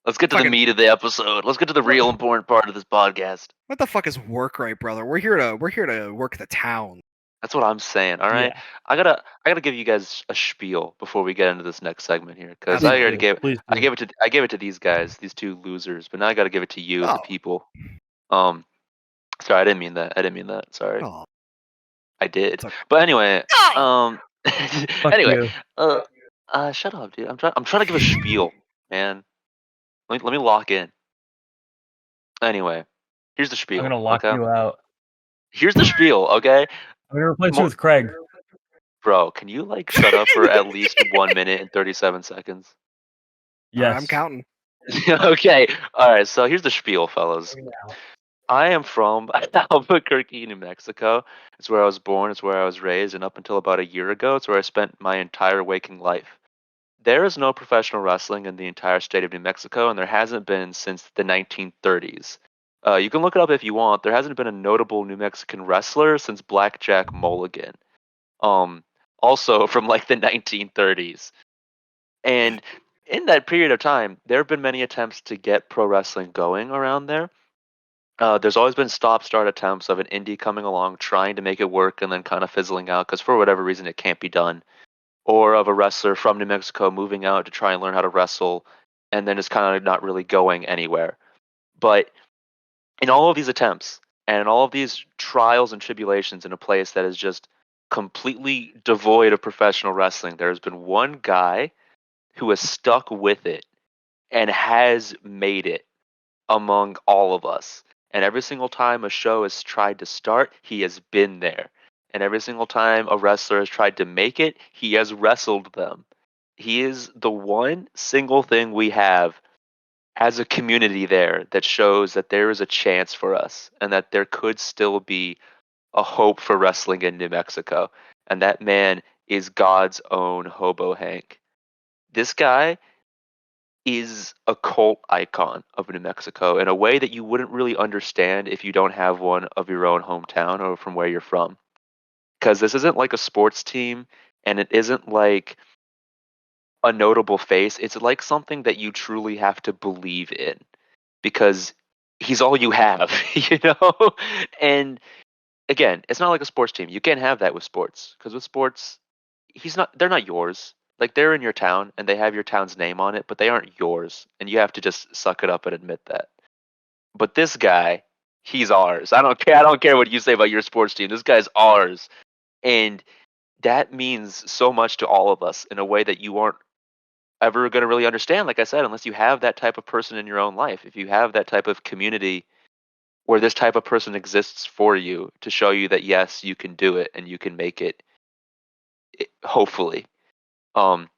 [SPEAKER 2] Let's get to the
[SPEAKER 1] Fucking-
[SPEAKER 2] meat of the episode. Let's get to the real important part of this podcast.
[SPEAKER 1] What the fuck is work right, brother? We're here to work the town.
[SPEAKER 2] That's what I'm saying. All right,
[SPEAKER 3] Yeah.
[SPEAKER 2] I gotta give you guys a spiel before we get into this next segment here, because
[SPEAKER 1] Please
[SPEAKER 2] I already
[SPEAKER 1] do.
[SPEAKER 2] I gave it to these guys, these two losers, but now I gotta give it to you, the
[SPEAKER 1] Oh.
[SPEAKER 2] people. Sorry, I didn't mean that. I didn't mean that. Sorry,
[SPEAKER 1] Oh.
[SPEAKER 2] I did.
[SPEAKER 1] It's okay.
[SPEAKER 2] But anyway,
[SPEAKER 1] No!
[SPEAKER 2] anyway,
[SPEAKER 3] you.
[SPEAKER 2] shut up, dude. I'm trying to give a spiel, man. Let me lock in. Anyway, here's the spiel.
[SPEAKER 3] I'm gonna lock
[SPEAKER 2] Okay,
[SPEAKER 3] you out.
[SPEAKER 2] here's the spiel. Okay,
[SPEAKER 3] I'm gonna replace you with Craig.
[SPEAKER 2] bro, can you like shut up for at least 1 minute and 37 seconds?
[SPEAKER 1] All right,
[SPEAKER 3] Yes.
[SPEAKER 1] I'm counting.
[SPEAKER 2] Okay, all right. So here's the spiel, fellas. I am from Albuquerque, New Mexico. It's where I was born. It's where I was raised, and up until about a year ago, it's where I spent my entire waking life. There is no professional wrestling in the entire state of New Mexico, and there hasn't been since the 1930s. You can look it up if you want. There hasn't been a notable New Mexican wrestler since Blackjack Mulligan. Also from like the 1930s. And in that period of time, there have been many attempts to get pro wrestling going around there. There's always been stop-start attempts of an indie coming along, trying to make it work, and then kind of fizzling out because for whatever reason it can't be done. Or of a wrestler from New Mexico moving out to try and learn how to wrestle, and then it's kind of not really going anywhere. But in all of these attempts and in all of these trials and tribulations in a place that is just completely devoid of professional wrestling, there has been one guy who has stuck with it and has made it among all of us. And every single time a show has tried to start, he has been there. And every single time a wrestler has tried to make it, he has wrestled them. He is the one single thing we have as a community there that shows that there is a chance for us and that there could still be a hope for wrestling in New Mexico. And that man is God's own Hobo Hank. This guy is a cult icon of New Mexico in a way that you wouldn't really understand if you don't have one of your own hometown or from where you're from. Because this isn't like a sports team and it isn't like a notable face. It's like something that you truly have to believe in because he's all you have, you know? And again, it's not like a sports team. You can't have that with sports because with sports, they're not yours. Like they're in your town and they have your town's name on it, but they aren't yours. And you have to just suck it up and admit that. But this guy, he's ours. I don't care. I don't care what you say about your sports team. This guy's ours. And that means so much to all of us in a way that you aren't ever going to really understand, like I said, unless you have that type of person in your own life. If you have that type of community where this type of person exists for you to show you that yes, you can do it and you can make it, hopefully. And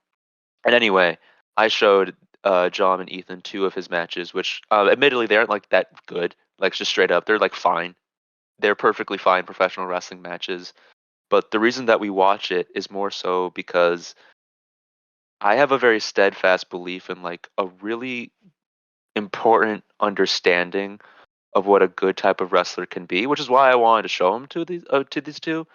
[SPEAKER 2] anyway, I showed John and Ethan 2 of his matches, which admittedly they aren't like that good, like just straight up. They're like fine. They're perfectly fine professional wrestling matches. But the reason that we watch it is more so because I have a very steadfast belief in like a really important understanding of what a good type of wrestler can be, which is why I wanted to show them to these two.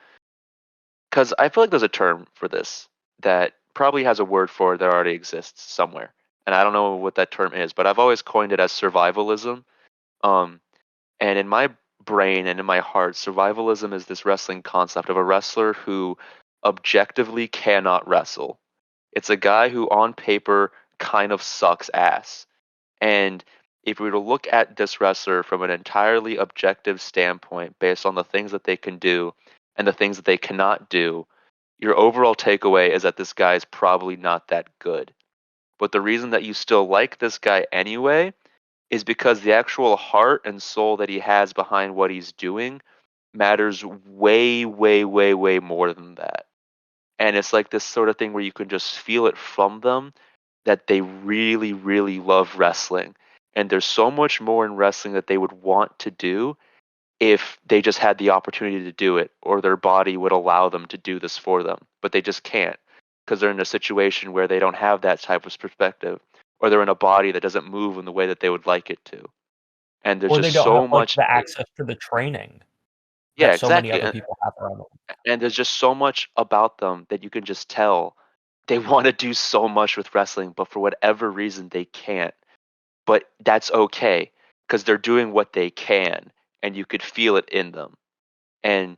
[SPEAKER 2] Because I feel like there's a term for this that probably has a word for it that already exists somewhere, and I don't know what that term is, but I've always coined it as survival-ism. And in my brain and in my heart, survival-ism is this wrestling concept of a wrestler who objectively cannot wrestle. It's a guy who, on paper, kind of sucks ass. And if we were to look at this wrestler from an entirely objective standpoint, based on the things that they can do and the things that they cannot do, your overall takeaway is that this guy is probably not that good. But the reason that you still like this guy anyway is because the actual heart and soul that he has behind what he's doing matters way, way, way, way more than that. And it's like this sort of thing where you can just feel it from them that they really, really love wrestling. And there's so much more in wrestling that they would want to do if they just had the opportunity to do it or their body would allow them to do this for them. But they just can't because they're in a situation where they don't have that type of perspective or they're in a body that doesn't move in the way that they would like it to. and there's
[SPEAKER 3] Or
[SPEAKER 2] just
[SPEAKER 3] they don't
[SPEAKER 2] so
[SPEAKER 3] have like
[SPEAKER 2] much.
[SPEAKER 3] the access to the training
[SPEAKER 2] Yeah,
[SPEAKER 3] that so many
[SPEAKER 2] exactly.
[SPEAKER 3] other people have around them.
[SPEAKER 2] And there's just so much about them that you can just tell they want to do so much with wrestling, but for whatever reason they can't. But that's okay because they're doing what they can, and you could feel it in them. And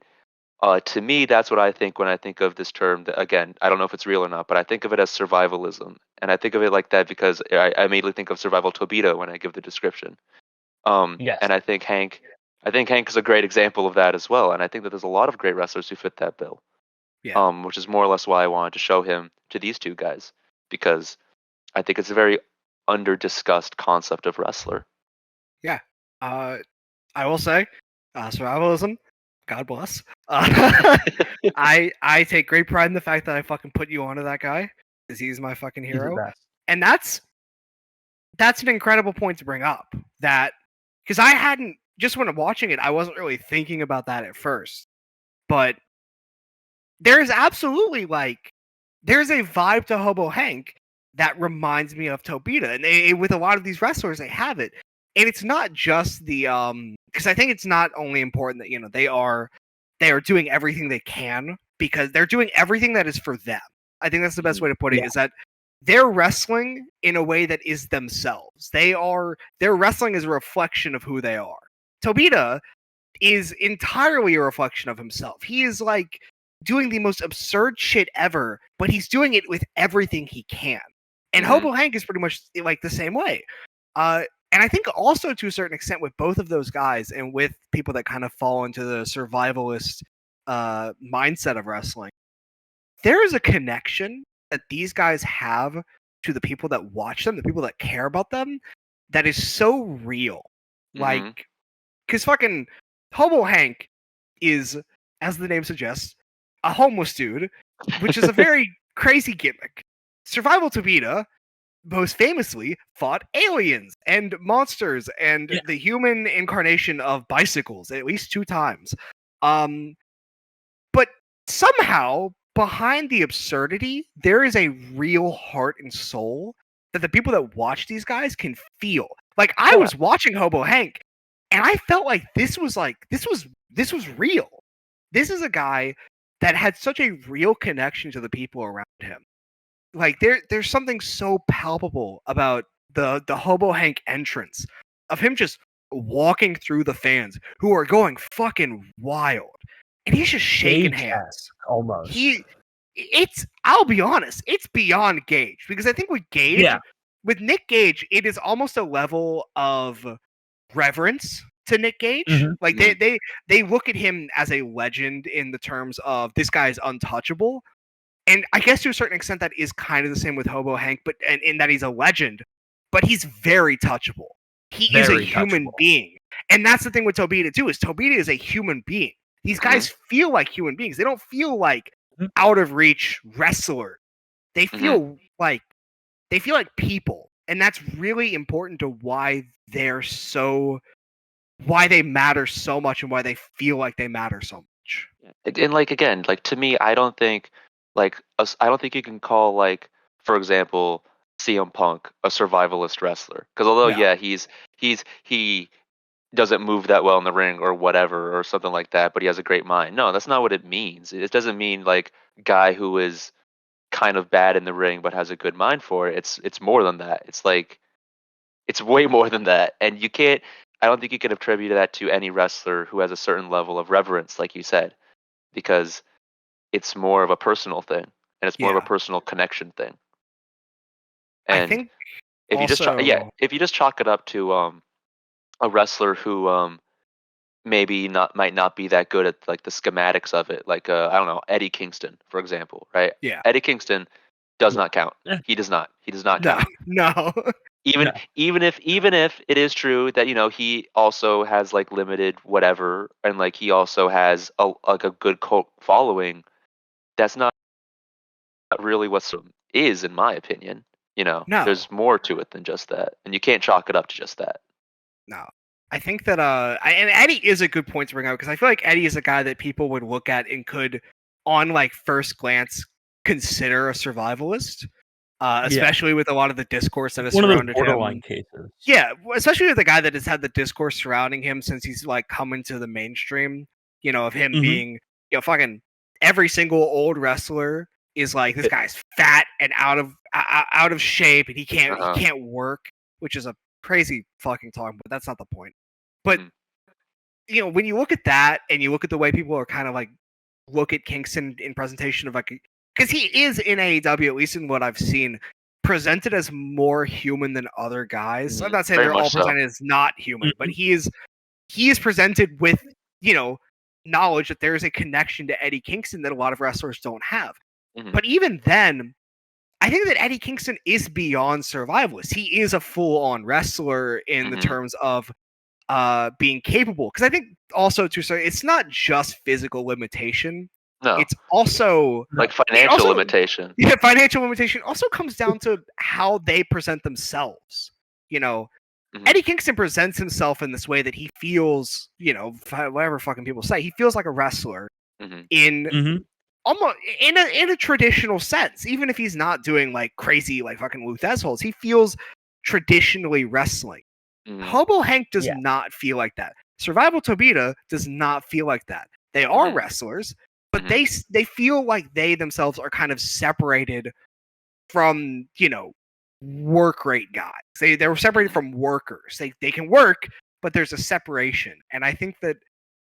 [SPEAKER 2] to me, that's what I think when I think of this term. That, again, I don't know if it's real or not, but I think of it as survivalism, and I think of it like that because I immediately think of survival torpedo when I give the description.
[SPEAKER 3] Yes.
[SPEAKER 2] And I think Hank is a great example of that as well. And I think that there's a lot of great wrestlers who fit that bill.
[SPEAKER 1] Yeah.
[SPEAKER 2] Which is more or less why I wanted to show him to these two guys, because I think it's a very under discussed concept of wrestler.
[SPEAKER 1] Yeah. I will say, survivalism, God bless. I take great pride in the fact that I fucking put you onto that guy, because he's my fucking
[SPEAKER 3] He's the
[SPEAKER 1] hero.
[SPEAKER 3] best.
[SPEAKER 1] And that's an incredible point to bring up. That because I hadn't, just when I'm watching it, I wasn't really thinking about that at first. But there's absolutely there's a vibe to Hobo Hank that reminds me of Tobita, and with a lot of these wrestlers, they have it. And it's not just the because I think it's not only important that they are doing everything they can, because they're doing everything that is for them. I think that's the best way to put it.
[SPEAKER 3] Yeah.
[SPEAKER 1] Is that they're wrestling in a way that is themselves. Their wrestling is a reflection of who they are. Tobita is entirely a reflection of himself. He is doing the most absurd shit ever, but he's doing it with everything he can. And Hobo Hank is pretty much the same way. And I think also to a certain extent with both of those guys and with people that kind of fall into the survivalist mindset of wrestling, there is a connection that these guys have to the people that watch them, the people that care about them, that is so real. Because fucking Hobo Hank is, as the name suggests, a homeless dude, which is a very crazy gimmick. Survival Tobita most famously fought aliens and monsters and the human incarnation of bicycles at least 2 times. But somehow behind the absurdity, there is a real heart and soul that the people that watch these guys can feel. I was watching Hobo Hank, and I felt like this was real. This is a guy that had such a real connection to the people around him. There's something so palpable about the Hobo Hank entrance of him just walking through the fans who are going fucking wild, and he's just shaking hands.
[SPEAKER 3] Almost.
[SPEAKER 1] I'll be honest, it's beyond Gage, because I think with Gage, with Nick Gage, it is almost a level of reverence to Nick Gage. They look at him as a legend in the terms of this guy's untouchable. And I guess to a certain extent that is kind of the same with Hobo Hank, but in that he's a legend, but he's very touchable. He is a human being. And that's the thing with Tobita too, is Tobita is a human being. These guys feel like human beings. They don't feel like out of reach wrestler. They feel like people. And that's really important to why they matter so much and why they feel like they matter so much.
[SPEAKER 2] And again, to me, I don't think you can call, for example, CM Punk a survivalist wrestler, because although he doesn't move that well in the ring or whatever or something like that, but he has a great mind. No, that's not what it means. It doesn't mean guy who is kind of bad in the ring but has a good mind for it. It's more than that. It's way more than that. And I don't think you can attribute that to any wrestler who has a certain level of reverence, like you said, because it's more of a personal thing, and it's more of a personal connection thing. And
[SPEAKER 1] I think
[SPEAKER 2] if you just chalk it up to a wrestler who maybe might not be that good at the schematics of it, I don't know, Eddie Kingston, for example, right?
[SPEAKER 1] Yeah.
[SPEAKER 2] Eddie Kingston does not count. He does not count.
[SPEAKER 1] No.
[SPEAKER 2] Even if it is true that he also has limited whatever, and he also has a good cult following, that's not really what is, in my opinion.
[SPEAKER 1] No.
[SPEAKER 2] There's more to it than just that, and you can't chalk it up to just that.
[SPEAKER 1] No. I think that and Eddie is a good point to bring up, because I feel like Eddie is a guy that people would look at and could, on first glance, consider a survivalist. especially with a lot of the discourse that has
[SPEAKER 3] one of those
[SPEAKER 1] surrounded
[SPEAKER 3] borderline
[SPEAKER 1] him.
[SPEAKER 3] cases.
[SPEAKER 1] Yeah, especially with the guy that has had the discourse surrounding him since he's like come into the mainstream. Of him being, fucking every single old wrestler is like, this guy's fat and out of shape, and he can't work, which is a crazy fucking talk, but that's not the point. But when you look at that and you look at the way people are kind of like look at Kingston in presentation of like, because he is in AEW, at least in what I've seen, presented as more human than other guys. I'm not saying they're all presented as not human, but he is presented with knowledge that there is a connection to Eddie Kingston that a lot of wrestlers don't have. But even then, I think that Eddie Kingston is beyond survivalist. He is a full-on wrestler in the terms of being capable. Because I think also it's not just physical limitation.
[SPEAKER 2] No.
[SPEAKER 1] It's also
[SPEAKER 2] like financial limitation.
[SPEAKER 1] Yeah, financial limitation also comes down to how they present themselves. Eddie Kingston presents himself in this way that he feels, whatever fucking people say, he feels like a wrestler in almost in a traditional sense. Even if he's not doing like crazy like fucking Luthez holds, he feels traditionally wrestling. Hobo Hank does not feel like that. Survival Tobita does not feel like that. They are wrestlers, but they feel like they themselves are kind of separated from, work rate guys. They were separated from workers. They can work, but there's a separation. And I think that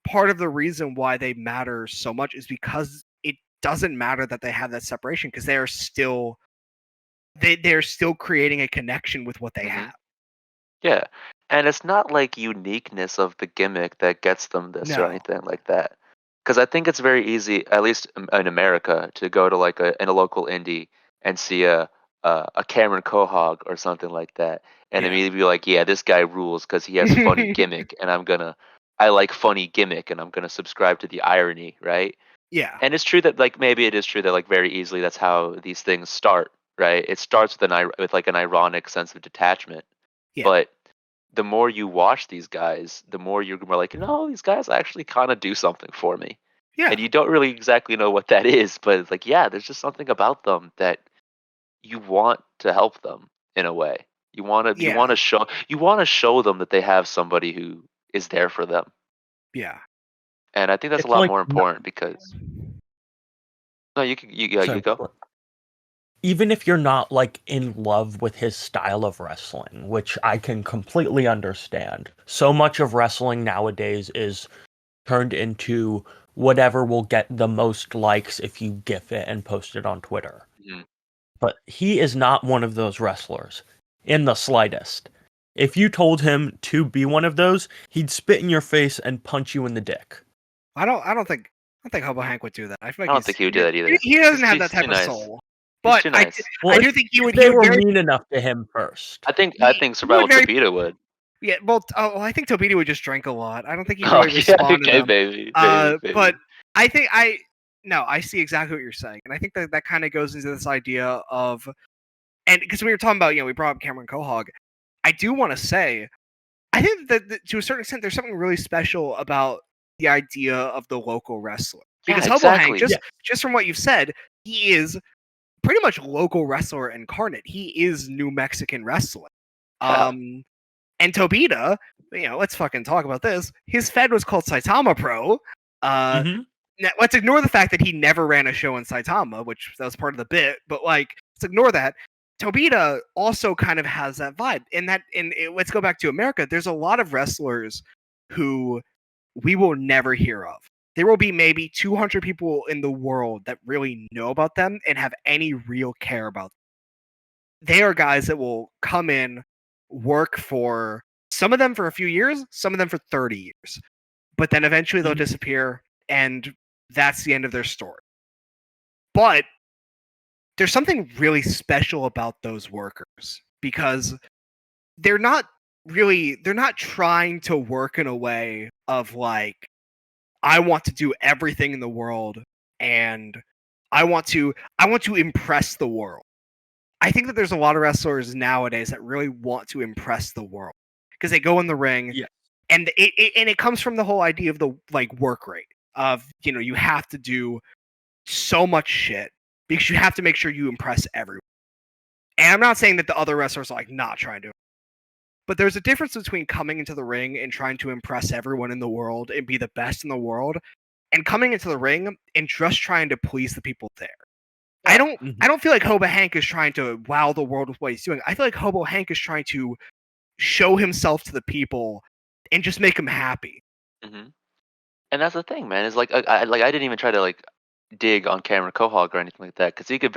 [SPEAKER 1] part of the reason why they matter so much is because it doesn't matter that they have that separation, because they're still creating a connection with what they have.
[SPEAKER 2] Yeah. And it's not like uniqueness of the gimmick that gets them this or anything like that. Because I think it's very easy, at least in America, to go to like in a local indie and see a Cameron Cohog or something like that, and immediately be like, yeah, this guy rules because he has funny gimmick, and I like funny gimmick, and I'm gonna subscribe to the irony, right?
[SPEAKER 1] Yeah.
[SPEAKER 2] And it's true that maybe it is true that very easily that's how these things start, right? It starts with an ironic sense of detachment. Yeah. But the more you watch these guys, the more you're like, no, these guys actually kind of do something for me. Yeah. And you don't really exactly know what that is, but it's like, yeah, there's just something about them that you want to help them in a way. You want to show them that they have somebody who is there for them.
[SPEAKER 1] Yeah.
[SPEAKER 2] And I think that's a lot more important because you go.
[SPEAKER 3] Even if you're not like in love with his style of wrestling, which I can completely understand, so much of wrestling nowadays is turned into whatever will get the most likes if you GIF it and post it on Twitter. But he is not one of those wrestlers in the slightest. If you told him to be one of those, he'd spit in your face and punch you in the dick.
[SPEAKER 1] I don't think Hobo Hank would do that. I
[SPEAKER 2] don't think he would do that either.
[SPEAKER 1] He doesn't have that type of soul. But
[SPEAKER 2] nice.
[SPEAKER 1] I do think he would.
[SPEAKER 3] They were mean enough to him first.
[SPEAKER 2] I think Survival Tobita would.
[SPEAKER 1] Yeah, well, I think Tobita would just drink a lot. I don't think he'd really respond to them.
[SPEAKER 2] Baby.
[SPEAKER 1] But I think I see exactly what you're saying, and I think that kind of goes into this idea of, and because we were talking about, we brought up Cameron Cohog. I do want to say, I think that to a certain extent, there's something really special about the idea of the local wrestler. Because Hobo Hank, just from what you've said, he is pretty much local wrestler incarnate. He is New Mexican wrestling. And Tobita, let's fucking talk about this. His Fed was called Saitama Pro. Now, let's ignore the fact that he never ran a show in Saitama, which that was part of the bit. But let's ignore that. Tobita also kind of has that vibe. Let's go back to America. There's a lot of wrestlers who we will never hear of. There will be maybe 200 people in the world that really know about them and have any real care about them. They are guys that will come in, work for some of them for a few years, some of them for 30 years. But then eventually they'll disappear, and that's the end of their story. But there's something really special about those workers, because they're not trying to work in a way of I want to do everything in the world and I want to impress the world. I think that there's a lot of wrestlers nowadays that really want to impress the world because they go in the ring and it comes from the whole idea of the work rate of, you have to do so much shit because you have to make sure you impress everyone. And I'm not saying that the other wrestlers are like not trying to, but there's a difference between coming into the ring and trying to impress everyone in the world and be the best in the world, and coming into the ring and just trying to please the people there.
[SPEAKER 2] Yeah.
[SPEAKER 1] I don't feel like Hobo Hank is trying to wow the world with what he's doing. I feel like Hobo Hank is trying to show himself to the people and just make them happy.
[SPEAKER 2] Mm-hmm. And that's the thing, man. Is like I didn't even try to like dig on Cameron Cohog or anything like that because he could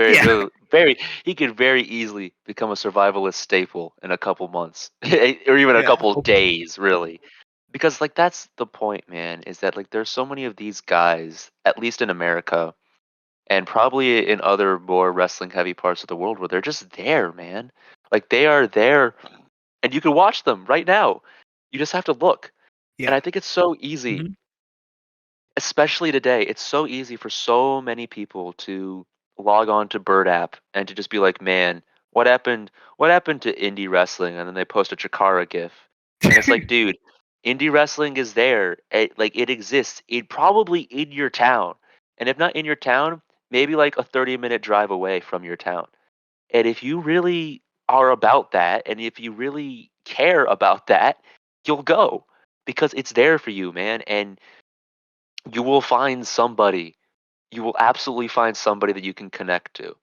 [SPEAKER 2] he could very easily become a survivalist staple in a couple months or even a couple days, really. Because like that's the point, man. Is that like there's so many of these guys, at least in America, and probably in other more wrestling heavy parts of the world, where they're just there, man. Like they are there, and you can watch them right now. You just have to look.
[SPEAKER 1] Yeah.
[SPEAKER 2] And I think it's so easy, especially today. It's so easy for so many people to log on to Bird app and to just be like, man, what happened? What happened to indie wrestling? And then they post a Chikara gif, and it's like, dude, indie wrestling is there. It exists. It probably in your town, and if not in your town, maybe like a 30-minute drive away from your town. And if you really are about that, and if you really care about that, you'll go because it's there for you, man. And you will find somebody. You will absolutely find somebody that you can connect to.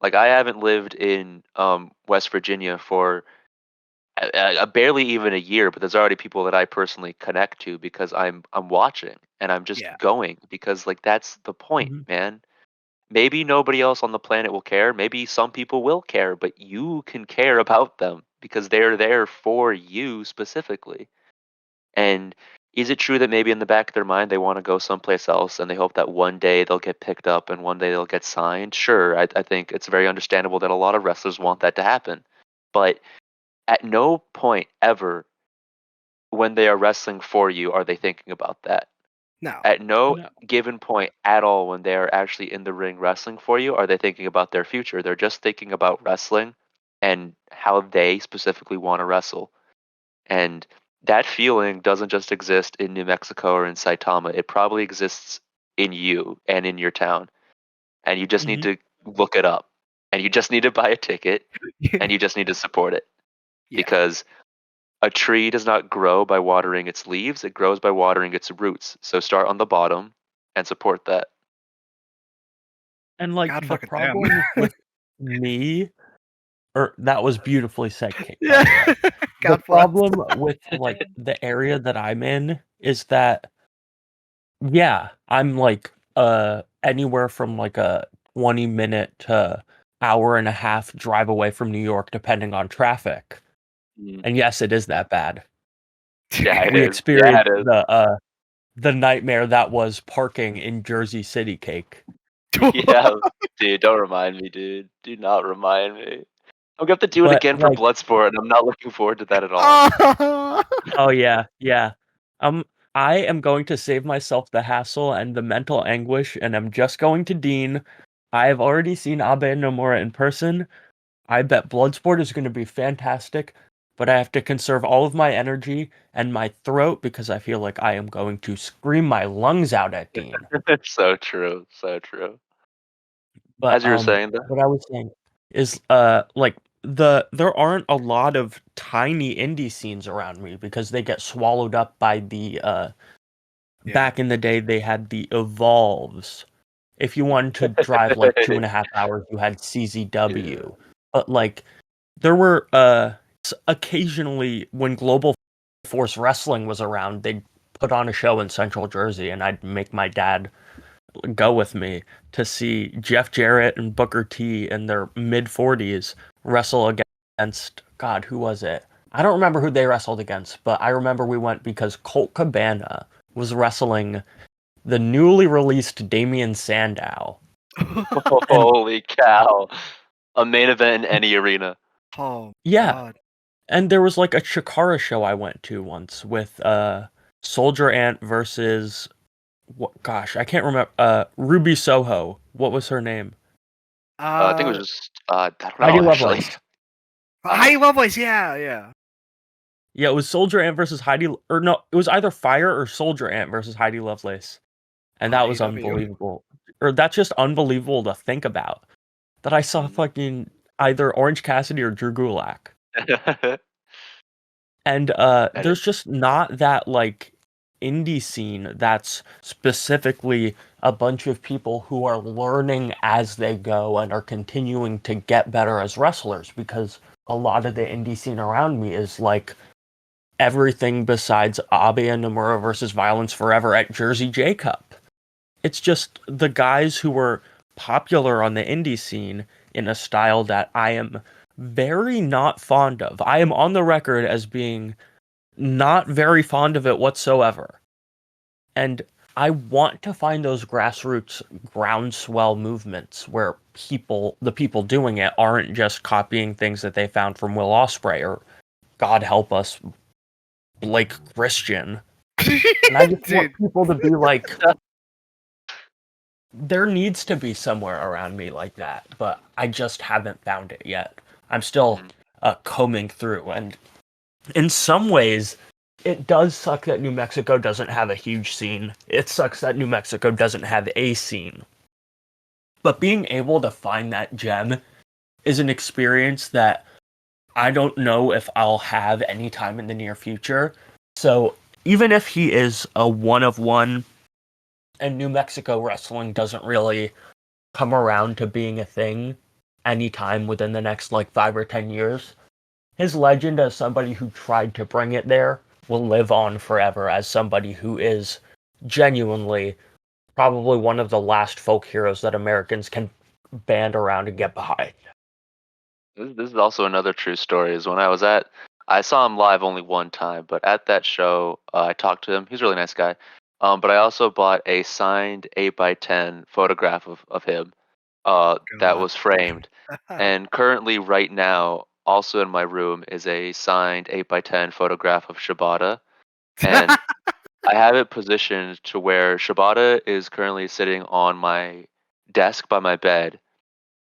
[SPEAKER 2] Like I haven't lived in West Virginia for barely even a year, but there's already people that I personally connect to because I'm watching and I'm just going because like that's the point, man. Maybe nobody else on the planet will care. Maybe some people will care, but you can care about them because they're there for you specifically. And is it true that maybe in the back of their mind they want to go someplace else and they hope that one day they'll get picked up and one day they'll get signed? Sure, I think it's very understandable that a lot of wrestlers want that to happen. But at no point ever when they are wrestling for you are they thinking about that.
[SPEAKER 1] No.
[SPEAKER 2] At no given point at all when they are actually in the ring wrestling for you are they thinking about their future. They're just thinking about wrestling and how they specifically want to wrestle. And that feeling doesn't just exist in New Mexico or in Saitama. It probably exists in you and in your town. And you just need to look it up. And you just need to buy a ticket and you just need to support it. Because a tree does not grow by watering its leaves, it grows by watering its roots. So start on the bottom and support that.
[SPEAKER 3] And like the problem with me, or that was beautifully said, Kate.
[SPEAKER 1] Yeah.
[SPEAKER 3] The problem with like the area that I'm in is that I'm like anywhere from like a 20-minute to hour and a half drive away from New York depending on traffic. And yes, it is that bad.
[SPEAKER 2] Yeah,
[SPEAKER 3] we experienced the nightmare that was parking in Jersey City, Cake.
[SPEAKER 2] Yeah, dude, don't remind me, dude. Do not remind me. I'm gonna have to do it again for Bloodsport, and I'm not looking forward to that at all.
[SPEAKER 3] Oh yeah. I am going to save myself the hassle and the mental anguish, and I'm just going to Dean. I have already seen Abe Nomura in person. I bet Bloodsport is going to be fantastic, but I have to conserve all of my energy and my throat because I feel like I am going to scream my lungs out at Dean.
[SPEAKER 2] So true, so true.
[SPEAKER 3] But
[SPEAKER 2] as you were saying,
[SPEAKER 3] what I was saying is like there aren't a lot of tiny indie scenes around me because they get swallowed up by the back in the day they had the Evolves. If you wanted to drive like 2.5 hours, you had CZW. But like there were occasionally when Global Force Wrestling was around, they'd put on a show in Central Jersey and I'd make my dad go with me to see Jeff Jarrett and Booker T in their mid-40s wrestle against, God, who was it? I don't remember who they wrestled against, but I remember we went because Colt Cabana was wrestling the newly released Damian Sandow.
[SPEAKER 2] Holy cow. A main event in any arena.
[SPEAKER 1] Oh,
[SPEAKER 3] yeah.
[SPEAKER 1] God.
[SPEAKER 3] And there was like a Chikara show I went to once with Soldier Ant versus gosh, I can't remember. Ruby Soho. What was her name?
[SPEAKER 2] I think it was just I don't know,
[SPEAKER 3] Heidi
[SPEAKER 2] actually.
[SPEAKER 3] Lovelace.
[SPEAKER 1] Heidi Lovelace, yeah.
[SPEAKER 3] Yeah, it was Soldier Ant versus Heidi, or no, it was either Fire or Soldier Ant versus Heidi Lovelace, and that was unbelievable. Or that's just unbelievable to think about. That I saw fucking either Orange Cassidy or Drew Gulak. And there's just not that like indie scene that's specifically a bunch of people who are learning as they go and are continuing to get better as wrestlers, because a lot of the indie scene around me is like everything besides Abe and Nomura versus Violence Forever at Jersey J Cup. It's just the guys who were popular on the indie scene in a style that I am very not fond of. I am on the record as being not very fond of it whatsoever. And I want to find those grassroots groundswell movements where the people doing it aren't just copying things that they found from Will Ospreay or, God help us, Blake Christian. And I just want people to be like, there needs to be somewhere around me like that, but I just haven't found it yet. I'm still combing through, and in some ways, it does suck that New Mexico doesn't have a huge scene. It sucks that New Mexico doesn't have a scene. But being able to find that gem is an experience that I don't know if I'll have anytime in the near future. So even if he is a one of one and New Mexico wrestling doesn't really come around to being a thing anytime within the next like 5 or 10 years, his legend as somebody who tried to bring it there will live on forever as somebody who is genuinely probably one of the last folk heroes that Americans can band around and get behind.
[SPEAKER 2] This is also another true story. Is when I saw him live only one time, but at that show, I talked to him. He's a really nice guy. But I also bought a signed 8x10 photograph of him that was framed. And currently, right now, also in my room, is a signed 8x10 photograph of Shibata. And I have it positioned to where Shibata is currently sitting on my desk by my bed.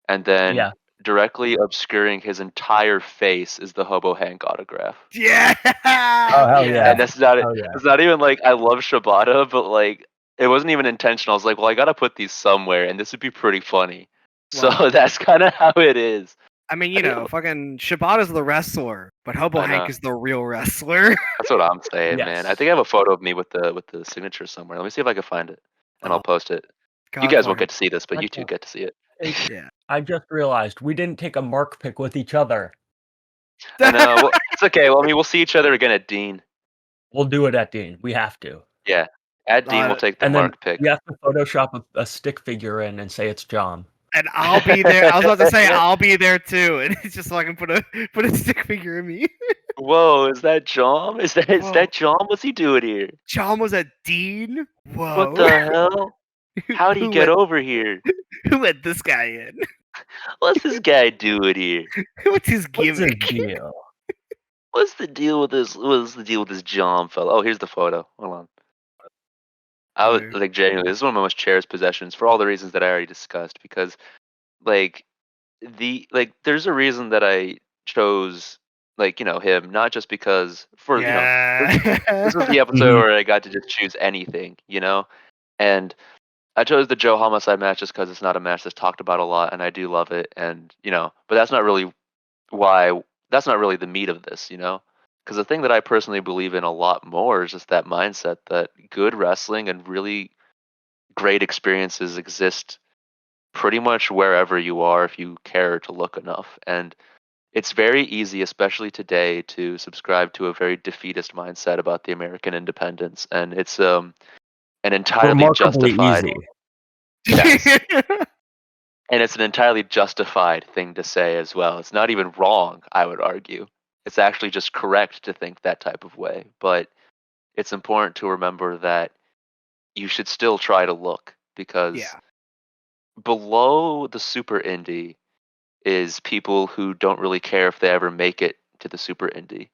[SPEAKER 2] And then directly obscuring his entire face is the Hobo Hank autograph.
[SPEAKER 1] Yeah.
[SPEAKER 3] Oh hell yeah!
[SPEAKER 2] And that's not it. It's not even like I love Shibata, but like it wasn't even intentional. I was like, well, I gotta put these somewhere, and this would be pretty funny. So that's kind of how it is.
[SPEAKER 1] I mean, fucking Shibata's the wrestler, but Hobo Hank is the real wrestler.
[SPEAKER 2] That's what I'm saying, man. I think I have a photo of me with the signature somewhere. Let me see if I can find it, and I'll post it. You guys won't get to see this, but you two get to see it.
[SPEAKER 1] Yeah.
[SPEAKER 3] I just realized we didn't take a mark pic with each other.
[SPEAKER 2] I know. Well, it's okay. Well, I mean, we'll see each other again at Dean.
[SPEAKER 3] We'll do it at Dean. We have to.
[SPEAKER 2] Yeah. At Dean, we'll take the mark pic.
[SPEAKER 3] You have to Photoshop a stick figure in and say it's John.
[SPEAKER 1] And I'll be there. I was about to say I'll be there too, and it's just so I can put a stick figure in me.
[SPEAKER 2] Whoa, is that John? Is that John? What's he doing here?
[SPEAKER 1] John was at Dean? Whoa.
[SPEAKER 2] What the hell? How'd he get over here?
[SPEAKER 1] Who let this guy in?
[SPEAKER 2] What's this guy doing here?
[SPEAKER 1] What's his gimmick?
[SPEAKER 2] What's the deal with this John fellow? Oh, here's the photo. Hold on. I was like, genuinely, this is one of my most cherished possessions for all the reasons that I already discussed. Because, there's a reason that I chose, him, not just because this was the episode where I got to just choose anything, and I chose the Joe Homicide match just because it's not a match that's talked about a lot, and I do love it, and but that's not really that's not really the meat of this, because the thing that I personally believe in a lot more is just that mindset that good wrestling and really great experiences exist pretty much wherever you are if you care to look enough. And it's very easy, especially today, to subscribe to a very defeatist mindset about the American independence, and it's an entirely justified.
[SPEAKER 3] Easy.
[SPEAKER 2] Yes. And it's an entirely justified thing to say as well. It's not even wrong, I would argue. It's actually just correct to think that type of way. But it's important to remember that you should still try to look, because below the super indie is people who don't really care if they ever make it to the super indie.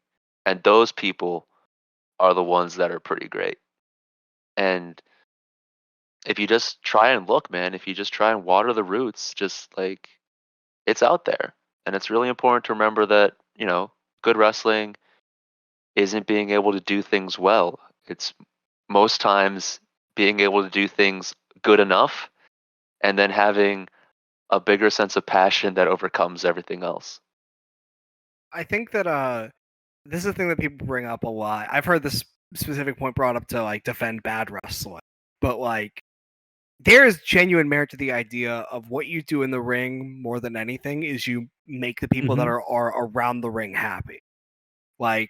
[SPEAKER 2] And those people are the ones that are pretty great. And if you just try and look, man, if you just try and water the roots, just it's out there. And it's really important to remember that, good wrestling isn't being able to do things well. It's most times being able to do things good enough and then having a bigger sense of passion that overcomes everything else.
[SPEAKER 1] I think that this is a thing that people bring up a lot. I've heard this specific point brought up to like defend bad wrestling, but like there is genuine merit to the idea of what you do in the ring more than anything is you make the people that are around the ring happy. Like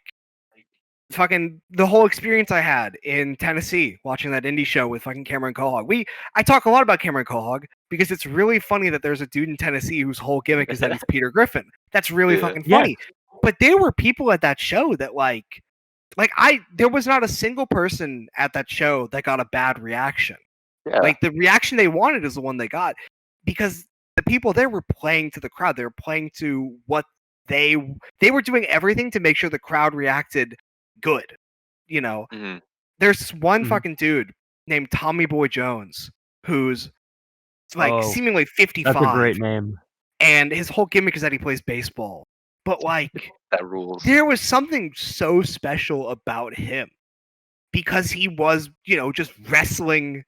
[SPEAKER 1] fucking the whole experience I had in Tennessee watching that indie show with fucking Cameron Cohog. I talk a lot about Cameron Cohog because it's really funny that there's a dude in Tennessee whose whole gimmick is that he's Peter Griffin. That's really fucking funny. Yeah. But there were people at that show that there was not a single person at that show that got a bad reaction. Yeah. Like the reaction they wanted is the one they got because the people there were playing to the crowd. They were playing to what they were doing everything to make sure the crowd reacted good. You know, there's one fucking dude named Tommy Boy Jones who's like seemingly 55.
[SPEAKER 3] That's a great name.
[SPEAKER 1] And his whole gimmick is that he plays baseball. But like
[SPEAKER 2] that rules.
[SPEAKER 1] There was something so special about him because he was, just wrestling.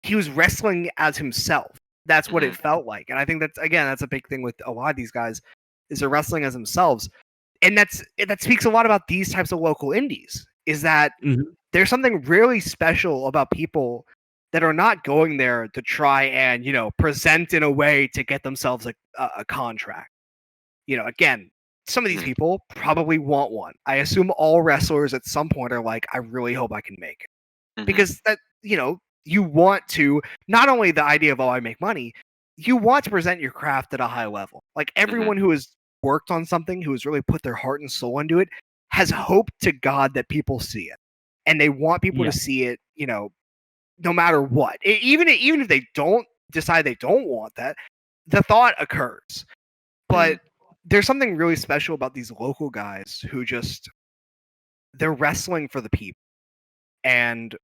[SPEAKER 1] He was wrestling as himself. That's what it felt like. And I think that's a big thing with a lot of these guys is they're wrestling as themselves. And that speaks a lot about these types of local indies is that there's something really special about people that are not going there to try and, present in a way to get themselves a contract. Again, some of these people probably want one. I assume all wrestlers at some point are like, I really hope I can make it. Because that, you want to, not only the idea of, I make money, you want to present your craft at a high level. Like everyone who has worked on something, who has really put their heart and soul into it, has hoped to God that people see it. And they want people to see it, no matter what. Even if they don't decide they don't want that, the thought occurs. But there's something really special about these local guys who they're wrestling for the people. And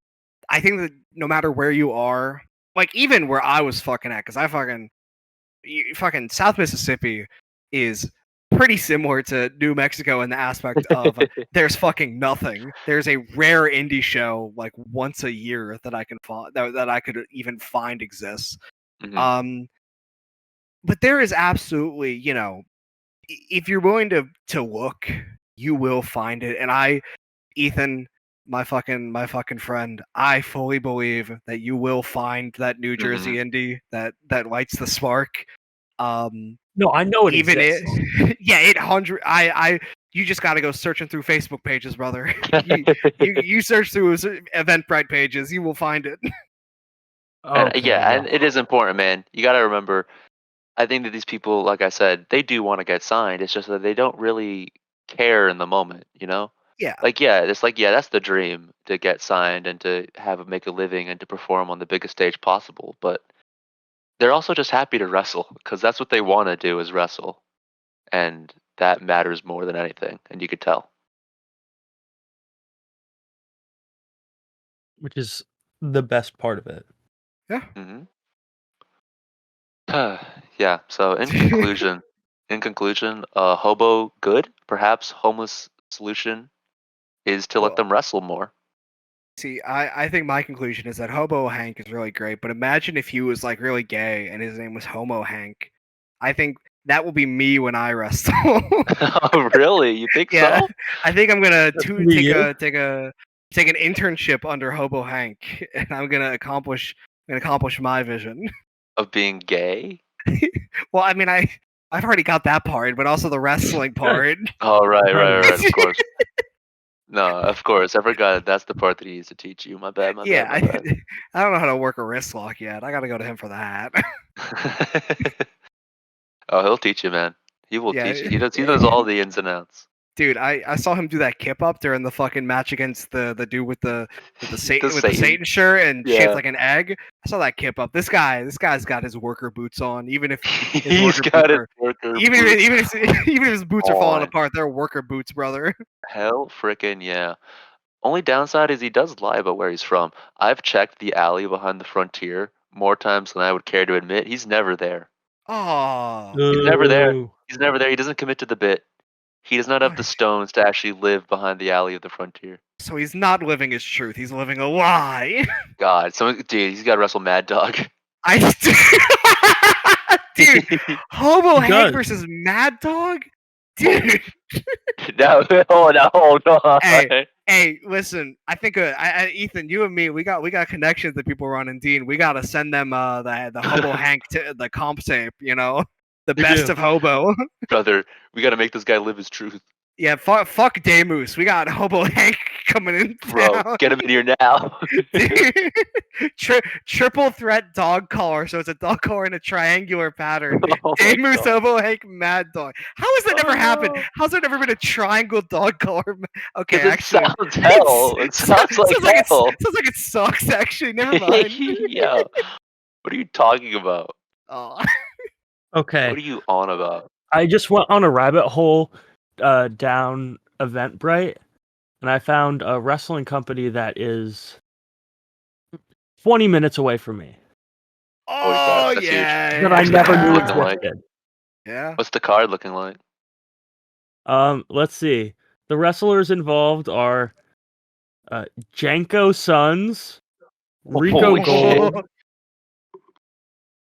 [SPEAKER 1] I think that no matter where you are, like even where I was fucking at, because I fucking South Mississippi is pretty similar to New Mexico in the aspect of there's fucking nothing. There's a rare indie show like once a year that I can find that I could even find exists. But there is absolutely, if you're willing to look, you will find it. And Ethan, my fucking friend, I fully believe that you will find that New Jersey indie that lights the spark.
[SPEAKER 3] No, I know it
[SPEAKER 1] even
[SPEAKER 3] exists.
[SPEAKER 1] Yeah, 800. You just got to go searching through Facebook pages, brother. you search through Eventbrite pages, you will find it.
[SPEAKER 2] And it is important, man. You got to remember. I think that these people, like I said, they do want to get signed. It's just that they don't really care in the moment,
[SPEAKER 1] Yeah.
[SPEAKER 2] That's the dream, to get signed and to make a living and to perform on the biggest stage possible. But they're also just happy to wrestle because that's what they want to do is wrestle. And that matters more than anything. And you could tell.
[SPEAKER 3] Which is the best part of it.
[SPEAKER 1] Yeah.
[SPEAKER 2] Yeah. So in conclusion, Hobo good. Perhaps Homeless solution is to let them wrestle more.
[SPEAKER 1] See, I think my conclusion is that Hobo Hank is really great, but imagine if he was like really gay and his name was Homo Hank. I think that will be me when I wrestle.
[SPEAKER 2] Oh, really? You think so?
[SPEAKER 1] I think I'm gonna take an internship under Hobo Hank, and I'm gonna accomplish my vision
[SPEAKER 2] of being gay.
[SPEAKER 1] Well, I mean, I've already got that part, but also the wrestling part.
[SPEAKER 2] Oh, right, of course. No, of course. I forgot that's the part that he used to teach you. My bad.
[SPEAKER 1] I don't know how to work a wrist lock yet. I gotta go to him for that.
[SPEAKER 2] Oh, he'll teach you, man. He will teach you. He knows all the ins and outs.
[SPEAKER 1] Dude, I saw him do that kip up during the fucking match against the dude with the Satan shirt and shaped like an egg. I saw that kip up. This guy's got his worker boots on, even if his boots are falling apart, they're worker boots, brother.
[SPEAKER 2] Hell frickin' yeah. Only downside is he does lie about where he's from. I've checked the alley behind the Frontier more times than I would care to admit. He's never there.
[SPEAKER 1] Oh,
[SPEAKER 2] he's never there. He's never there. He doesn't commit to the bit. He does not have the stones to actually live behind the alley of the Frontier.
[SPEAKER 1] So he's not living his truth. He's living a lie.
[SPEAKER 2] God, dude, he's got to wrestle Mad Dog.
[SPEAKER 1] Dude, Hobo Hank versus Mad Dog? Dude.
[SPEAKER 2] No, hold on.
[SPEAKER 1] Hey, listen. I think Ethan, you and me, we got connections that people running Dean. We gotta send them the Hobo Hank the comp tape. You know, the best of Hobo.
[SPEAKER 2] Brother, we gotta make this guy live his truth.
[SPEAKER 1] Yeah, fuck Damus. We got Hobo Hank coming in.
[SPEAKER 2] Bro, get him in here now.
[SPEAKER 1] Triple threat dog collar. So it's a dog collar in a triangular pattern. Damus, Hobo Hank, Mad Dog. How has that never happened? How's there never been a triangle dog collar? Okay, actually,
[SPEAKER 2] sounds hell. It sounds like hell.
[SPEAKER 1] Sounds like it sucks. Actually, never mind.
[SPEAKER 2] Yeah. What are you talking about?
[SPEAKER 1] Oh.
[SPEAKER 3] Okay.
[SPEAKER 2] What are you on about?
[SPEAKER 3] I just went on a rabbit hole down Eventbrite, and I found a wrestling company that is 20 minutes away from me.
[SPEAKER 1] Oh, yeah.
[SPEAKER 3] That I never knew existed.
[SPEAKER 1] Yeah.
[SPEAKER 2] What's the card looking like?
[SPEAKER 3] Let's see. The wrestlers involved are Janko Sons, Rico Gold,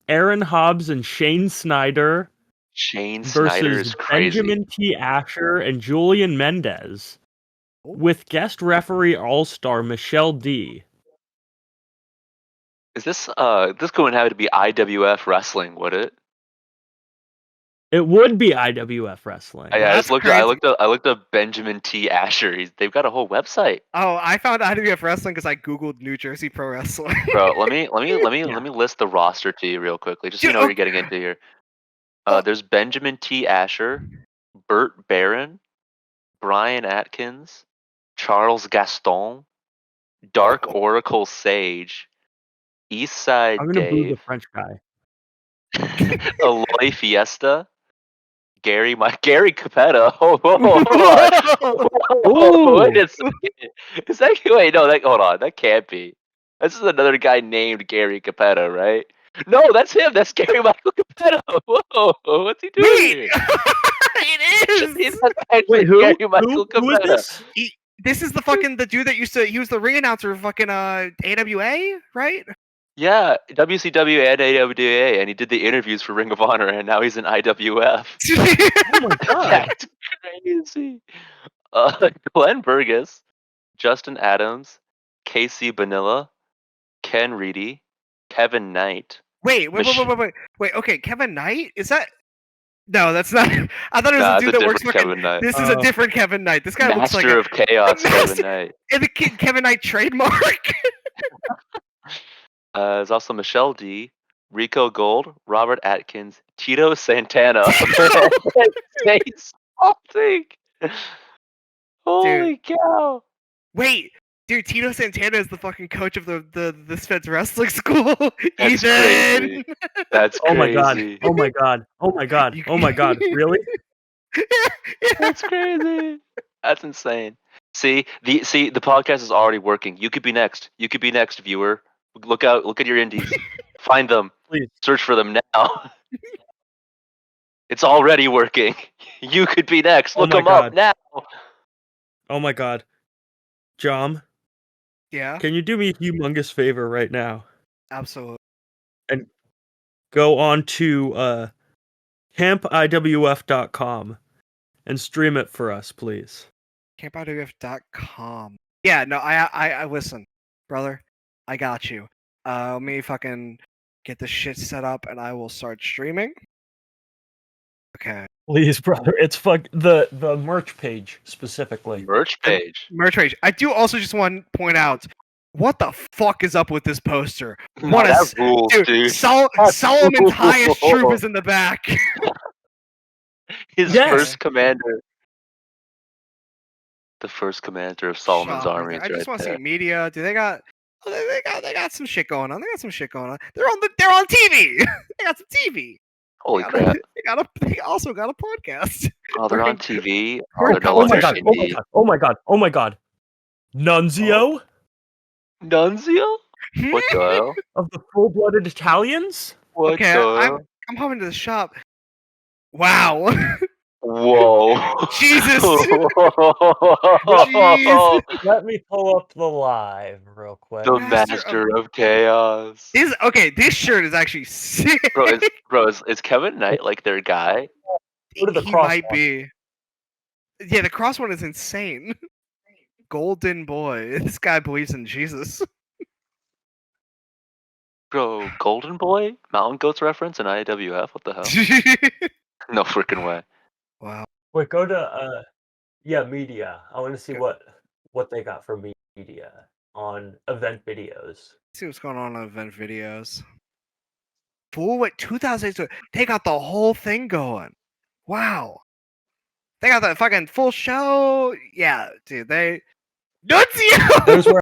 [SPEAKER 3] Aaron Hobbs and Shane Snyder.
[SPEAKER 2] Shane Snyder is crazy.
[SPEAKER 3] Benjamin T. Asher and Julian Mendez, with guest referee All-Star Michelle D.
[SPEAKER 2] Is this going to have to be IWF wrestling? Would it?
[SPEAKER 3] It would be IWF wrestling.
[SPEAKER 2] I looked up Benjamin T. Asher. They've got a whole website.
[SPEAKER 1] Oh, I found IWF wrestling because I googled New Jersey Pro Wrestling.
[SPEAKER 2] Bro, let me list the roster to you real quickly, just so you know what you're getting into here. There's Benjamin T. Asher, Burt Barron, Brian Atkins, Charles Gaston, Dark Oracle Sage, Eastside
[SPEAKER 3] I'm gonna boo the
[SPEAKER 2] Dave,
[SPEAKER 3] French guy,
[SPEAKER 2] Aloy Fiesta, Gary Capetta. Hold on. Wait a second. Hold on. That can't be. This is another guy named Gary Capetta, right? No, that's him. That's Gary Michael Capetta. Whoa, what's he doing here?
[SPEAKER 1] It is.
[SPEAKER 3] Wait, who?
[SPEAKER 2] Gary Michael
[SPEAKER 3] Who is this?
[SPEAKER 1] This is the dude that he was the ring announcer of fucking AWA, right?
[SPEAKER 2] Yeah, WCW and AWA, and he did the interviews for Ring of Honor, and now he's in IWF.
[SPEAKER 3] Oh my god,
[SPEAKER 2] that's crazy. Glenn Burgess, Justin Adams, Casey Bonilla, Ken Reedy, Kevin Knight.
[SPEAKER 1] Wait. Okay, Kevin Knight? Is that? No, that's not. I thought it was a dude that works for
[SPEAKER 2] Kevin Knight.
[SPEAKER 1] This is a different Kevin Knight. This guy looks like
[SPEAKER 2] Master of Chaos, Kevin Knight.
[SPEAKER 1] And the Kevin Knight trademark.
[SPEAKER 2] There's also Michelle D, Rico Gold, Robert Atkins, Tito Santana. Holy cow!
[SPEAKER 1] Wait, dude, Tito Santana is the fucking coach of the Feds wrestling school.
[SPEAKER 2] That's
[SPEAKER 1] Ethan.
[SPEAKER 2] crazy. That's crazy.
[SPEAKER 3] Oh my god! Oh my god! Oh my god! Oh my god! Really?
[SPEAKER 2] That's crazy. That's insane. See the podcast is already working. You could be next. You could be next, viewer. Look at your indies. Find them.
[SPEAKER 3] Please.
[SPEAKER 2] Search for them now. It's already working. You could be next. Look them up now.
[SPEAKER 3] Oh my god. Jom.
[SPEAKER 1] Yeah?
[SPEAKER 3] Can you do me a humongous favor right now?
[SPEAKER 1] Absolutely.
[SPEAKER 3] And go on to campiwf.com and stream it for us, please.
[SPEAKER 1] campiwf.com. Yeah, no, I listen, brother. I got you. Let me fucking get this shit set up and I will start streaming. Okay.
[SPEAKER 3] Please, brother. It's the merch page specifically.
[SPEAKER 2] Merch page.
[SPEAKER 1] I do also just want to point out, what the fuck is up with this poster?
[SPEAKER 2] What a rules, dude.
[SPEAKER 1] Solomon's highest troop is in the back.
[SPEAKER 2] His first commander. The first commander of Solomon's army.
[SPEAKER 1] I just want to see media. Do they got? They got some shit going on. They're on TV. They got some TV.
[SPEAKER 2] Holy crap!
[SPEAKER 1] They also got a podcast.
[SPEAKER 2] Oh, they're on TV.
[SPEAKER 3] Oh my god! Nunzio?
[SPEAKER 2] Nunzio? What the hell?
[SPEAKER 3] Of the full-blooded Italians?
[SPEAKER 1] I'm coming to the shop. Wow.
[SPEAKER 2] Whoa.
[SPEAKER 1] Jesus.
[SPEAKER 2] Jeez.
[SPEAKER 3] Let me pull up the live real quick.
[SPEAKER 2] The Master of Chaos.
[SPEAKER 1] This shirt is actually sick.
[SPEAKER 2] Bro, is Kevin Knight like their guy?
[SPEAKER 3] Go to the
[SPEAKER 1] He
[SPEAKER 3] cross
[SPEAKER 1] might
[SPEAKER 3] one.
[SPEAKER 1] be. Yeah, the cross one is insane. Golden boy. This guy believes in Jesus.
[SPEAKER 2] Bro, Golden Boy? Mountain Goats reference in IWF? What the hell? No freaking way.
[SPEAKER 1] Wow.
[SPEAKER 3] Wait, go to media. I want to see what they got for media on event videos.
[SPEAKER 1] See what's going on event videos. Fool, what 2008? They got the whole thing going. Wow. They got the fucking full show. Yeah, dude. Nunzio!
[SPEAKER 3] Those were